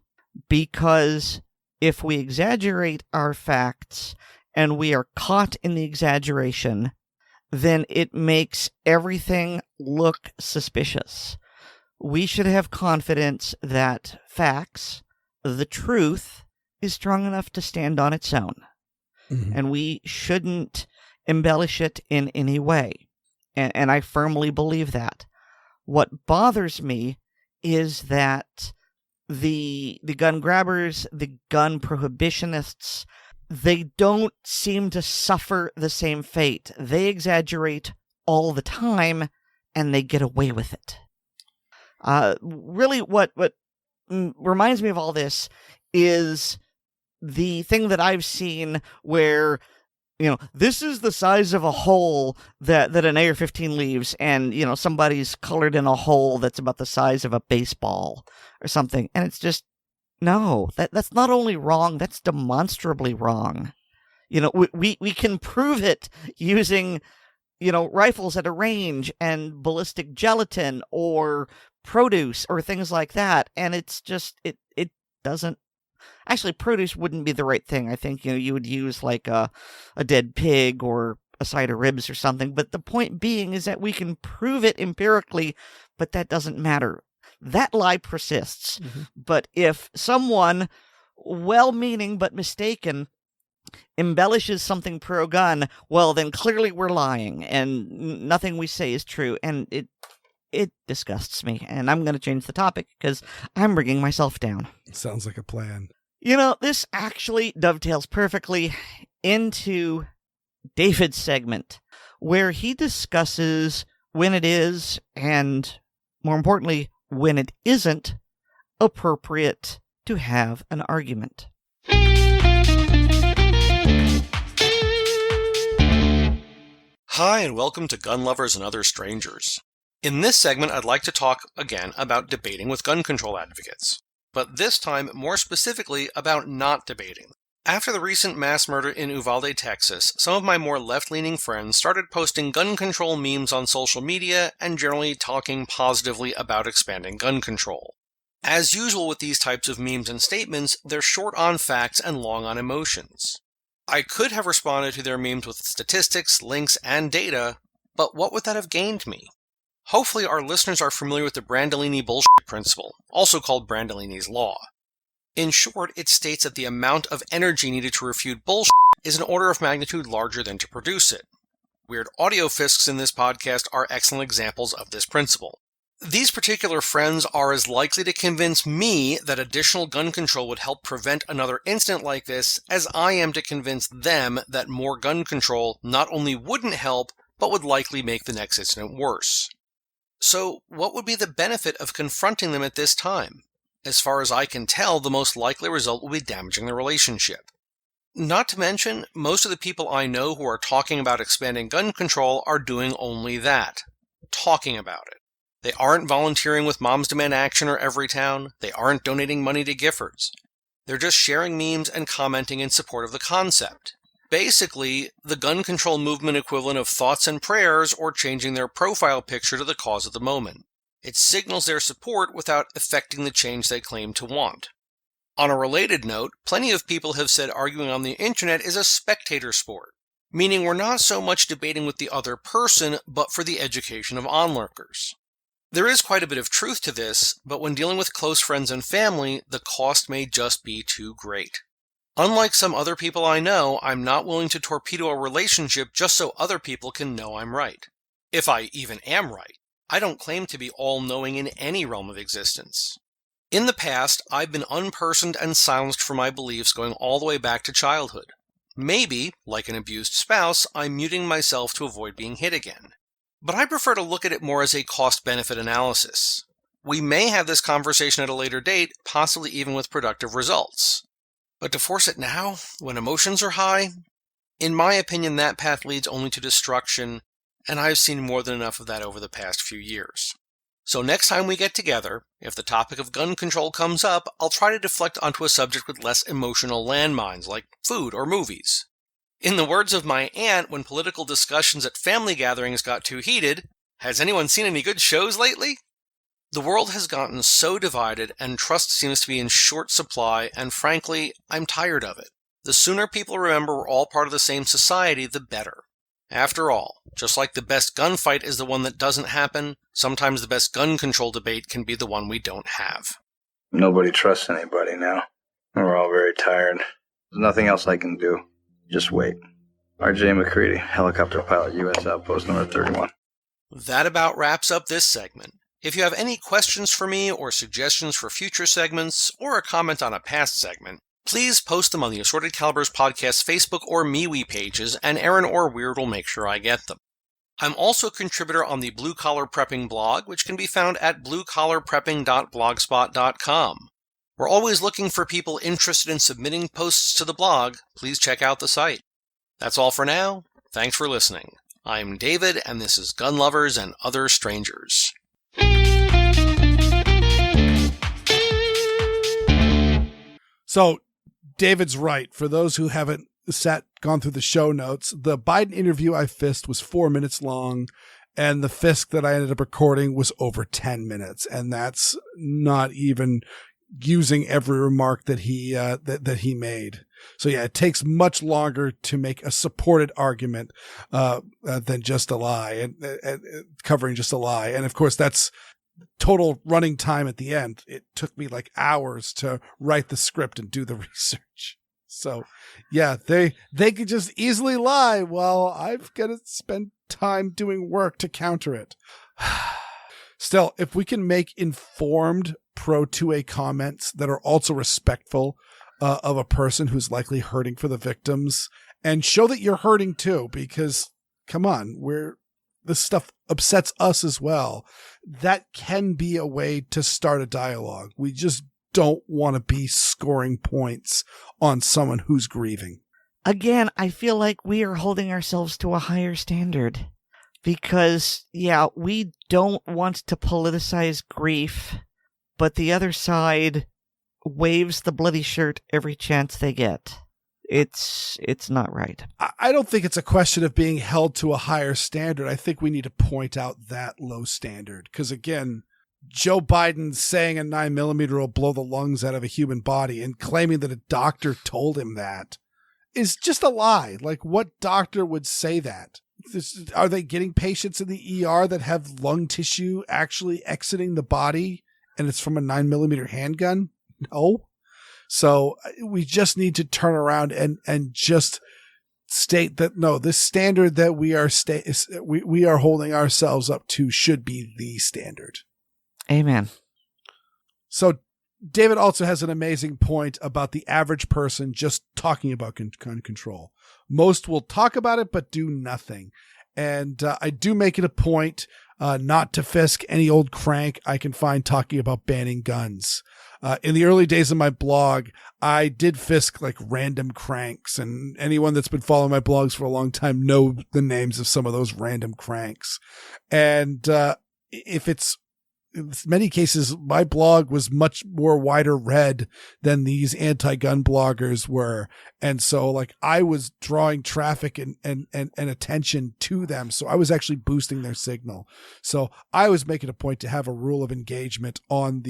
because if we exaggerate our facts and we are caught in the exaggeration, then it makes everything look suspicious. We should have confidence that facts, the truth, is strong enough to stand on its own. Mm-hmm. And we shouldn't embellish it in any way. And I firmly believe that. What bothers me is that the gun grabbers, the gun prohibitionists, they don't seem to suffer the same fate. They exaggerate all the time, and they get away with it. Really, what reminds me of all this is the thing that I've seen where, this is the size of a hole that an AR-15 leaves, and, somebody's colored in a hole that's about the size of a baseball or something. And it's just, no, that's not only wrong, that's demonstrably wrong. We can prove it using, rifles at a range and ballistic gelatin or produce or things like that. And it's just, it doesn't. Actually, produce wouldn't be the right thing. I think, you would use like a dead pig or a side of ribs or something. But the point being is that we can prove it empirically, but that doesn't matter. That lie persists. Mm-hmm. But if someone, well-meaning but mistaken, embellishes something pro-gun, well, then clearly we're lying, and nothing we say is true. And it disgusts me, and I'm going to change the topic because I'm bringing myself down. Sounds like a plan. This actually dovetails perfectly into David's segment, where he discusses when it is, and more importantly, when it isn't, appropriate to have an argument. Hi, and welcome to Gun Lovers and Other Strangers. In this segment, I'd like to talk again about debating with gun control advocates, but this time more specifically about not debating. After the recent mass murder in Uvalde, Texas, some of my more left-leaning friends started posting gun control memes on social media and generally talking positively about expanding gun control. As usual with these types of memes and statements, they're short on facts and long on emotions. I could have responded to their memes with statistics, links, and data, but what would that have gained me? Hopefully our listeners are familiar with the Brandolini bullshit principle, also called Brandolini's law. In short, it states that the amount of energy needed to refute bullshit is an order of magnitude larger than to produce it. Weird Audio Fisks in this podcast are excellent examples of this principle. These particular friends are as likely to convince me that additional gun control would help prevent another incident like this as I am to convince them that more gun control not only wouldn't help, but would likely make the next incident worse. So, what would be the benefit of confronting them at this time? As far as I can tell, the most likely result will be damaging the relationship. Not to mention, most of the people I know who are talking about expanding gun control are doing only that. Talking about it. They aren't volunteering with Moms Demand Action or Everytown. They aren't donating money to Giffords. They're just sharing memes and commenting in support of the concept. Basically, the gun control movement equivalent of thoughts and prayers or changing their profile picture to the cause of the moment. It signals their support without affecting the change they claim to want. On a related note, plenty of people have said arguing on the internet is a spectator sport, meaning we're not so much debating with the other person, but for the education of onlookers. There is quite a bit of truth to this, but when dealing with close friends and family, the cost may just be too great. Unlike some other people I know, I'm not willing to torpedo a relationship just so other people can know I'm right. If I even am right. I don't claim to be all-knowing in any realm of existence. In the past, I've been unpersoned and silenced for my beliefs going all the way back to childhood. Maybe, like an abused spouse, I'm muting myself to avoid being hit again. But I prefer to look at it more as a cost-benefit analysis. We may have this conversation at a later date, possibly even with productive results. But to force it now, when emotions are high? In my opinion, that path leads only to destruction, and I've seen more than enough of that over the past few years. So next time we get together, if the topic of gun control comes up, I'll try to deflect onto a subject with less emotional landmines, like food or movies. In the words of my aunt, when political discussions at family gatherings got too heated, has anyone seen any good shows lately? The world has gotten so divided, and trust seems to be in short supply, and frankly, I'm tired of it. The sooner people remember we're all part of the same society, the better. After all, just like the best gunfight is the one that doesn't happen, sometimes the best gun control debate can be the one we don't have. Nobody trusts anybody now. We're all very tired. There's nothing else I can do. Just wait. R.J. McCready, helicopter pilot, U.S. Outpost number 31. That about wraps up this segment. If you have any questions for me or suggestions for future segments, or a comment on a past segment, please post them on the Assorted Calibers Podcast Facebook or MeWe pages, and Aaron or Weird will make sure I get them. I'm also a contributor on the Blue Collar Prepping blog, which can be found at bluecollarprepping.blogspot.com. We're always looking for people interested in submitting posts to the blog. Please check out the site. That's all for now. Thanks for listening. I'm David, and this is Gun Lovers and Other Strangers. So David's right. For those who haven't gone through the show notes, the Biden interview I Fisked was 4 minutes long, and the Fisk that I ended up recording was over 10 minutes. And that's not even using every remark that he that he made. So yeah, it takes much longer to make a supported argument than just a lie and covering just a lie. And of course, that's total running time at the end. It took me like hours to write the script and do the research. So yeah, they could just easily lie while I've got to spend time doing work to counter it. Still, if we can make informed pro-2A comments that are also respectful of a person who's likely hurting for the victims, and show that you're hurting too, because come on, this stuff upsets us as well. That can be a way to start a dialogue. We just don't want to be scoring points on someone who's grieving. Again, I feel like we are holding ourselves to a higher standard because, yeah, we don't want to politicize grief, but the other side waves the bloody shirt every chance they get. It's not right. I don't think it's a question of being held to a higher standard. I think we need to point out that low standard. Because again, Joe Biden saying a 9mm will blow the lungs out of a human body and claiming that a doctor told him that is just a lie. Like, what doctor would say that? Are they getting patients in the ER that have lung tissue actually exiting the body and it's from a 9mm handgun? No. So we just need to turn around and just state that, no, this standard that we are holding ourselves up to should be the standard. Amen. So David also has an amazing point about the average person just talking about gun control. Most will talk about it, but do nothing. And I do make it a point not to fisk any old crank I can find talking about banning guns. In the early days of my blog, I did fisk like random cranks, and anyone that's been following my blogs for a long time know the names of some of those random cranks. And in many cases, my blog was much more wider read than these anti-gun bloggers were. And so like I was drawing traffic and attention to them. So I was actually boosting their signal. So I was making a point to have a rule of engagement on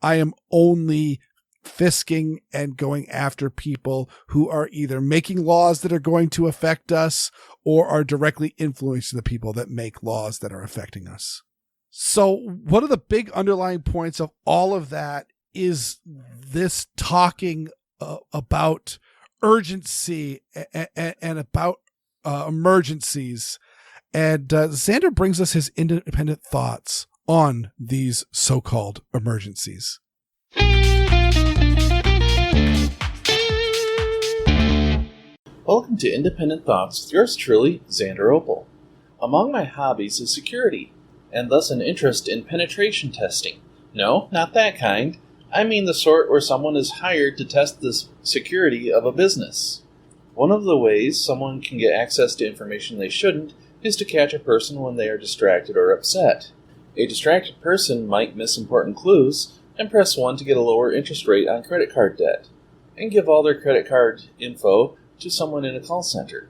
I am only fisking and going after people who are either making laws that are going to affect us or are directly influencing the people that make laws that are affecting us. So one of the big underlying points of all of that is this talking about urgency and about emergencies. And Xander brings us his independent thoughts on these so-called emergencies. Welcome to Independent Thoughts with yours truly, Xander Opal. Among my hobbies is security, and thus an interest in penetration testing. No, not that kind. I mean the sort where someone is hired to test the security of a business. One of the ways someone can get access to information they shouldn't is to catch a person when they are distracted or upset. A distracted person might miss important clues and press 1 to get a lower interest rate on credit card debt, and give all their credit card info to someone in a call center.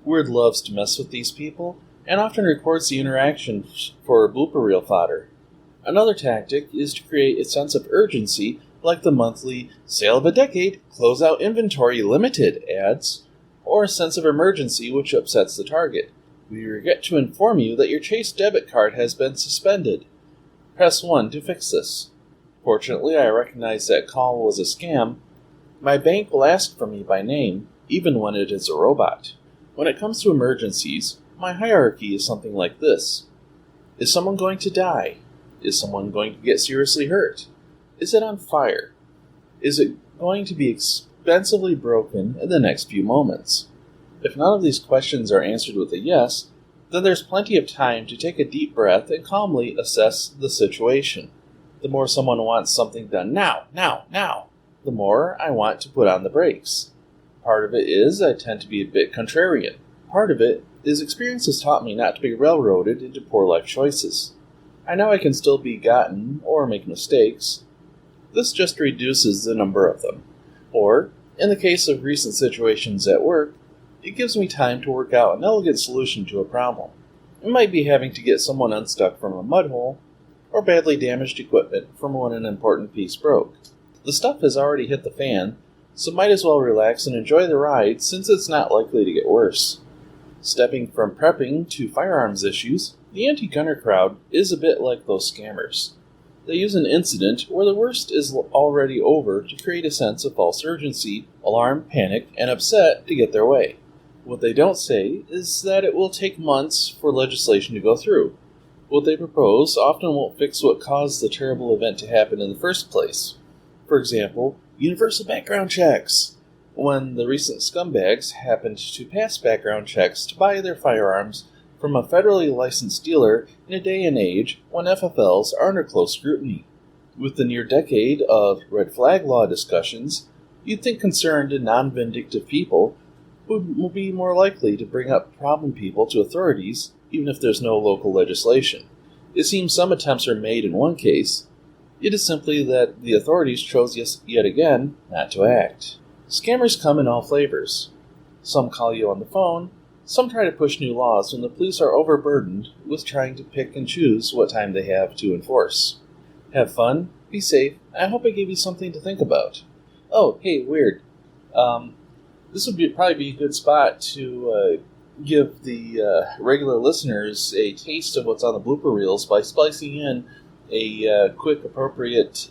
Weer'd loves to mess with these people, and often records the interaction for blooper reel fodder. Another tactic is to create a sense of urgency, like the monthly Sale of a Decade, Closeout Inventory Limited ads, or a sense of emergency which upsets the target. We regret to inform you that your Chase debit card has been suspended. Press 1 to fix this. Fortunately, I recognize that call was a scam. My bank will ask for me by name, even when it is a robot. When it comes to emergencies, my hierarchy is something like this. Is someone going to die? Is someone going to get seriously hurt? Is it on fire? Is it going to be expensively broken in the next few moments? If none of these questions are answered with a yes, then there's plenty of time to take a deep breath and calmly assess the situation. The more someone wants something done now, the more I want to put on the brakes. Part of it is I tend to be a bit contrarian. Part of it is experience has taught me not to be railroaded into poor life choices. I know I can still be gotten or make mistakes. This just reduces the number of them. Or, in the case of recent situations at work, it gives me time to work out an elegant solution to a problem. It might be having to get someone unstuck from a mud hole, or badly damaged equipment from when an important piece broke. The stuff has already hit the fan, so might as well relax and enjoy the ride since it's not likely to get worse. Stepping from prepping to firearms issues, the anti-gunner crowd is a bit like those scammers. They use an incident where the worst is already over to create a sense of false urgency, alarm, panic, and upset to get their way. What they don't say is that it will take months for legislation to go through. What they propose often won't fix what caused the terrible event to happen in the first place. For example, universal background checks. When the recent scumbags happened to pass background checks to buy their firearms from a federally licensed dealer in a day and age when FFLs are under close scrutiny. With the near decade of red flag law discussions, you'd think concerned and non-vindictive people would be more likely to bring up problem people to authorities, even if there's no local legislation. It seems some attempts are made in one case. It is simply that the authorities chose yet again not to act. Scammers come in all flavors. Some call you on the phone. Some try to push new laws when the police are overburdened with trying to pick and choose what time they have to enforce. Have fun, be safe, I hope I gave you something to think about. Oh, hey, Weer'd. This would probably be a good spot to give the regular listeners a taste of what's on the blooper reels by splicing in a quick, appropriate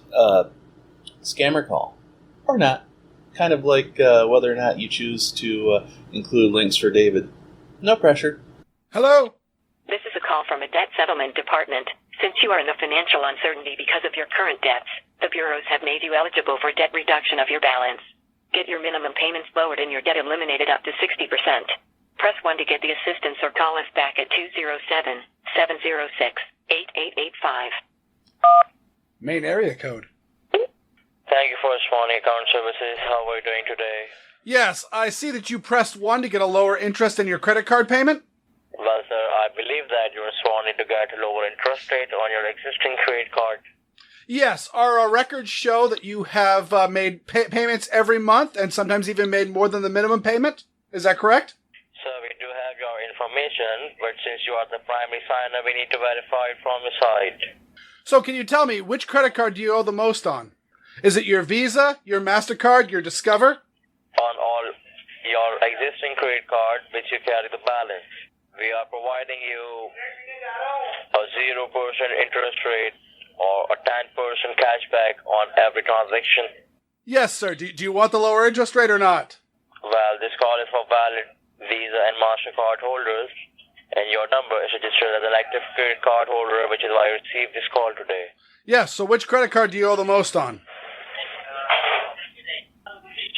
scammer call. Or not. Kind of like whether or not you choose to include links for David. No pressure. Hello? This is a call from a debt settlement department. Since you are in the financial uncertainty because of your current debts, the bureaus have made you eligible for debt reduction of your balance. Get your minimum payments lowered and your debt eliminated up to 60%. Press 1 to get the assistance or call us back at 207-706-8885. Main area code. Thank you for responding, account services. How are you doing today? Yes, I see that you pressed 1 to get a lower interest in your credit card payment. Well, sir, I believe that you responded to get a lower interest rate on your existing credit card. Yes, our records show that you have made payments every month and sometimes even made more than the minimum payment. Is that correct? Sir, we do have your information, but since you are the primary signer, we need to verify it from your side. So can you tell me, which credit card do you owe the most on? Is it your Visa, your MasterCard, your Discover? On all your existing credit card, which you carry the balance, we are providing you a 0% interest rate or a 10% cashback on every transaction. Yes, sir. Do you want the lower interest rate or not? Well, this call is for valid Visa and MasterCard holders, and your number is registered as an active credit card holder, which is why you received this call today. Yes, so which credit card do you owe the most on?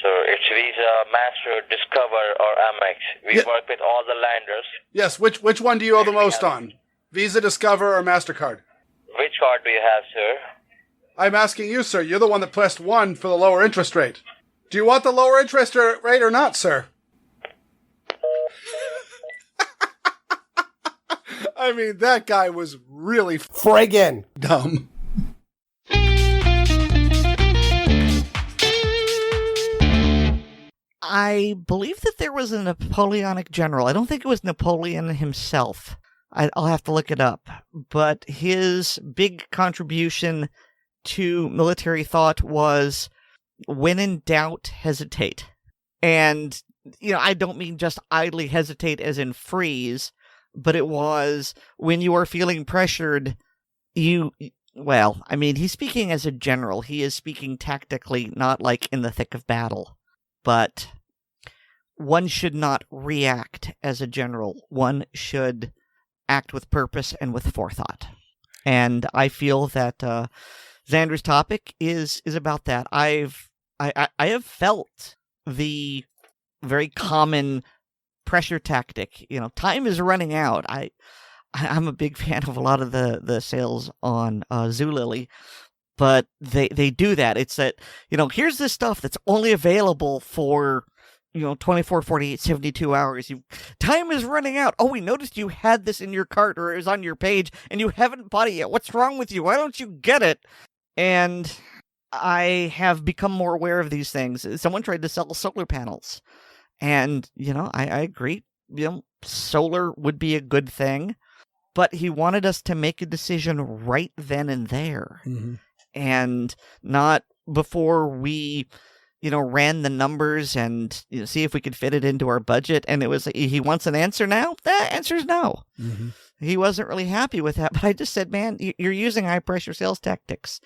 So it's Visa, Master, Discover, or Amex. We work with all the lenders. Yes, which one do you owe the most on? Visa, Discover, or MasterCard? Which card do you have, sir? I'm asking you, sir. You're the one that pressed 1 for the lower interest rate. Do you want the lower interest rate or not, sir? I mean, that guy was really friggin' dumb. I believe that there was a Napoleonic general. I don't think it was Napoleon himself. I'll have to look it up. But his big contribution to military thought was, when in doubt, hesitate. And, I don't mean just idly hesitate as in freeze, but it was, when you are feeling pressured, he's speaking as a general. He is speaking tactically, not like in the thick of battle. But one should not react as a general. One should act with purpose and with forethought. And I feel that Xander's topic is about that. I have felt the very common pressure tactic. Time is running out. I'm a big fan of a lot of the sales on Zulily, But they do that. It's that, here's this stuff that's only available for, 24, 48, 72 hours. Time is running out. Oh, we noticed you had this in your cart or it was on your page and you haven't bought it yet. What's wrong with you? Why don't you get it? And I have become more aware of these things. Someone tried to sell solar panels. And, I agree. Solar would be a good thing. But he wanted us to make a decision right then and there. Mm-hmm. And not before we, ran the numbers and see if we could fit it into our budget. And it was, he wants an answer now? The answer is no. Mm-hmm. He wasn't really happy with that. But I just said, man, you're using high pressure sales tactics.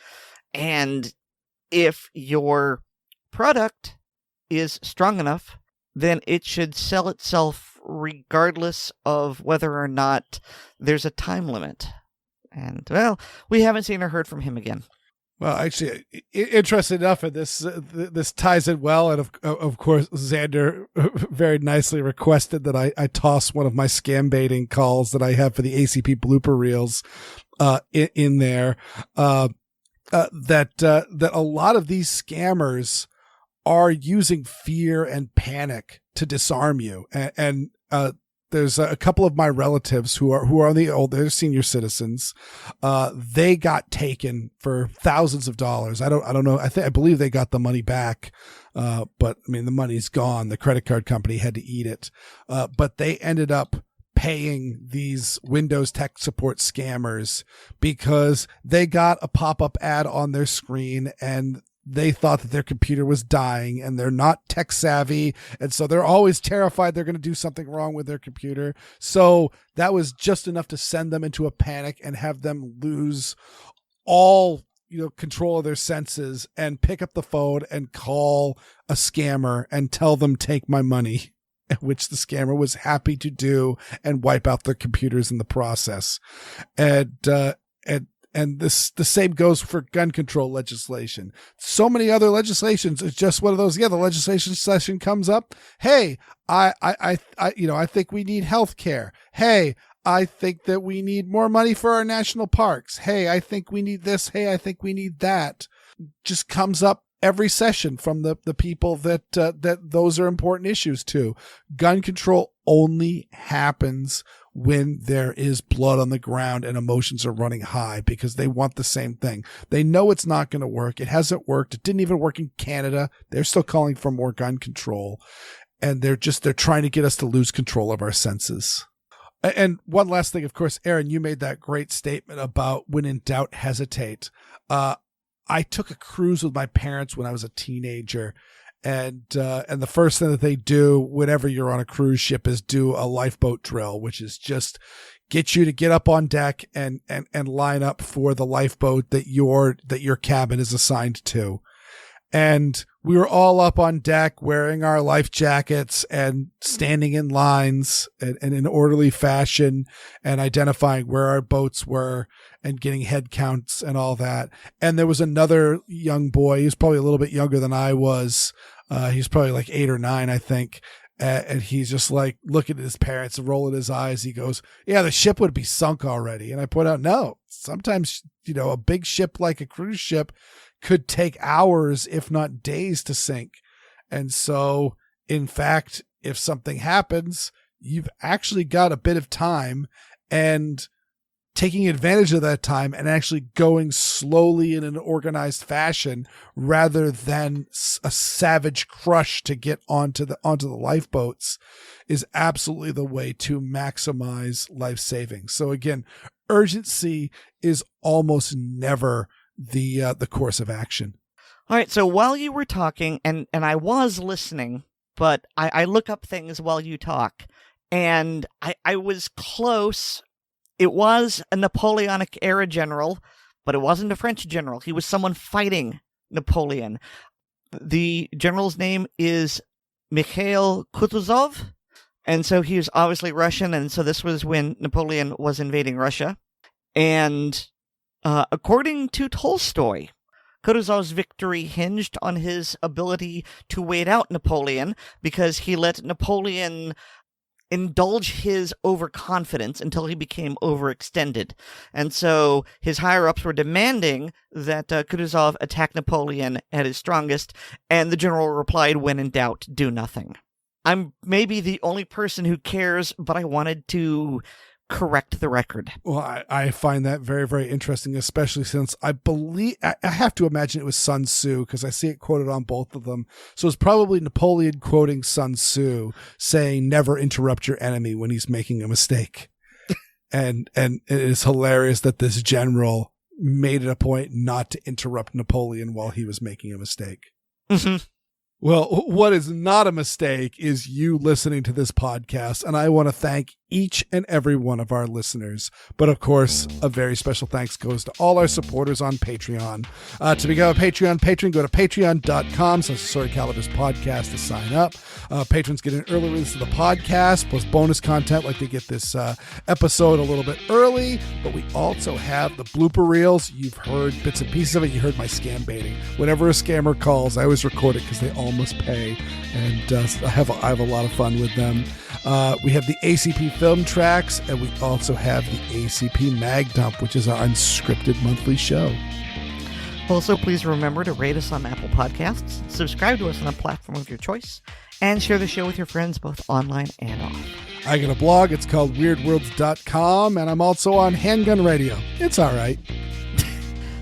And if your product is strong enough, then it should sell itself regardless of whether or not there's a time limit. And, well, we haven't seen or heard from him again. Well, actually, interesting enough, and this ties in well, and of course, Xander very nicely requested that I toss one of my scam baiting calls that I have for the ACP blooper reels in there. That a lot of these scammers are using fear and panic to disarm you, and there's a couple of my relatives who are on the old, they're senior citizens. They got taken for thousands of dollars. I don't know. I believe they got the money back. But I mean, the money's gone. The credit card company had to eat it. But they ended up paying these Windows tech support scammers because they got a pop-up ad on their screen and they thought that their computer was dying and they're not tech savvy. And so they're always terrified they're going to do something wrong with their computer. So that was just enough to send them into a panic and have them lose all, control of their senses and pick up the phone and call a scammer and tell them, take my money, which the scammer was happy to do and wipe out their computers in the process. And the same goes for gun control legislation. So many other legislations. It's just one of those. Yeah, the legislation session comes up. Hey, I think we need health care. Hey, I think that we need more money for our national parks. Hey, I think we need this. Hey, I think we need that. Just comes up every session from the people that those are important issues to. Gun control only happens when there is blood on the ground and emotions are running high because they want the same thing. They know it's not going to work. It hasn't worked. It didn't even work in Canada. They're still calling for more gun control. And they're trying to get us to lose control of our senses. And one last thing, of course, Aaron, you made that great statement about when in doubt, hesitate. I took a cruise with my parents when I was a teenager. And the first thing that they do whenever you're on a cruise ship is do a lifeboat drill, which is just get you to get up on deck and line up for the lifeboat that your cabin is assigned to. And we were all up on deck wearing our life jackets and standing in lines and in orderly fashion and identifying where our boats were and getting head counts and all that. And there was another young boy. He was probably a little bit younger than I was. He's probably like 8 or 9, I think. And he's just like looking at his parents and rolling his eyes. He goes, yeah, the ship would be sunk already. And I point out, no, sometimes, a big ship like a cruise ship could take hours, if not days, to sink. And so, in fact, if something happens, you've actually got a bit of time, and taking advantage of that time and actually going slowly in an organized fashion rather than a savage crush to get onto the lifeboats is absolutely the way to maximize life savings. So again, urgency is almost never the course of action. All right. So while you were talking, and I was listening, but I look up things while you talk, and I was close. It was a Napoleonic era general, but it wasn't a French general. He was someone fighting Napoleon. The general's name is Mikhail Kutuzov, and so he was obviously Russian, and so this was when Napoleon was invading Russia. And according to Tolstoy, Kutuzov's victory hinged on his ability to wait out Napoleon because he let Napoleon indulge his overconfidence until he became overextended. And so his higher-ups were demanding that Kutuzov attack Napoleon at his strongest, and the general replied, when in doubt, do nothing. I'm maybe the only person who cares, but I wanted to correct the record. Well, I find that very, very interesting, especially since I have to imagine it was Sun Tzu, because I see it quoted on both of them. So it's probably Napoleon quoting Sun Tzu saying, never interrupt your enemy when he's making a mistake. and it is hilarious that this general made it a point not to interrupt Napoleon while he was making a mistake. Mm-hmm. Well, what is not a mistake is you listening to this podcast, and I want to thank each and every one of our listeners. But of course, a very special thanks goes to all our supporters on Patreon. To become a Patreon patron, go to patreon.com/Assorted Calibers podcast to sign up. Patrons get an early release of the podcast, plus bonus content, like they get this episode a little bit early. But we also have the blooper reels. You've heard bits and pieces of it. You heard my scam baiting. Whenever a scammer calls, I always record it because they all must pay, and I have a lot of fun with them. We have the ACP film tracks, and we also have the ACP Mag Dump, which is our unscripted monthly show. Also, please remember to rate us on Apple Podcasts, subscribe to us on a platform of your choice, and share the show with your friends both online and off. I got a blog. It's called Weer'dWorlds.com, and I'm also on Handgun Radio. It's all right.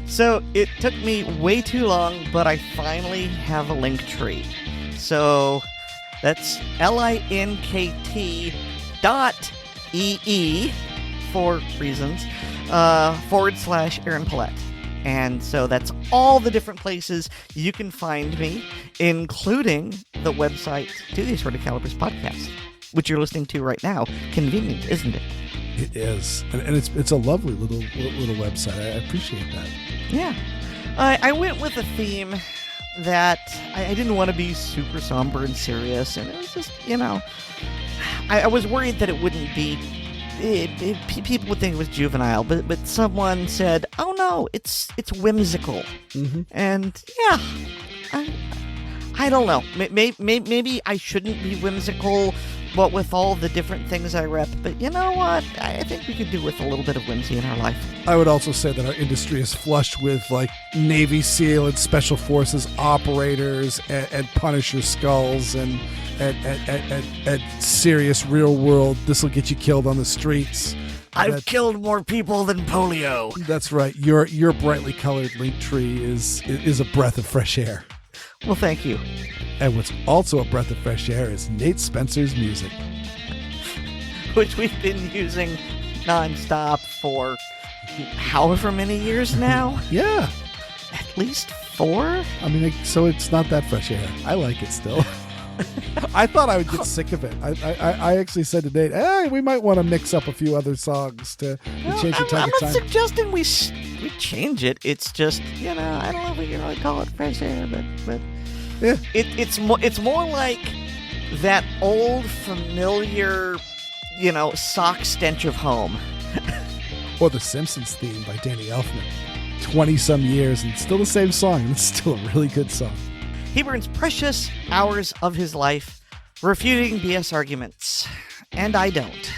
So it took me way too long, but I finally have a link tree. So that's linkt.ee for reasons / Aaron Paulette. And so that's all the different places you can find me, including the website to the Assorted Calibers podcast, which you're listening to right now. Convenient, isn't it? It is. And it's a lovely little website. I appreciate that. Yeah. I went with a theme that I didn't want to be super somber and serious, and it was just, I was worried that it wouldn't be, people would think it was juvenile, but someone said, oh no, it's whimsical. Mm-hmm. And yeah, I don't know. Maybe I shouldn't be whimsical, but with all the different things I rep. But you know what? I think we could do with a little bit of whimsy in our life. I would also say that our industry is flushed with like Navy SEAL and Special Forces operators and Punisher skulls and serious real world, this will get you killed on the streets. I've killed more people than polio. That's right. Your brightly colored link tree is a breath of fresh air. Well, thank you. And what's also a breath of fresh air is Nate Spencer's music, which we've been using nonstop for however many years now. Yeah. At least 4? I mean, so it's not that fresh air. I like it still. I thought I would get sick of it. I actually said to Nate, hey, we might want to mix up a few other songs to change the time. I'm not suggesting we change it. It's just, I don't know if we can really call it fresh air, but yeah. It's more like that old familiar, sock stench of home. Or the Simpsons theme by Danny Elfman. 20-some years and still the same song, and it's still a really good song. He burns precious hours of his life refuting BS arguments, and I don't.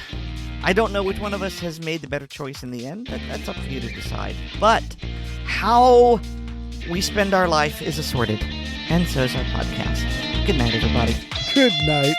I don't know which one of us has made the better choice in the end. That's up for you to decide. But how we spend our life is assorted, and so is our podcast. Good night, everybody. Good night.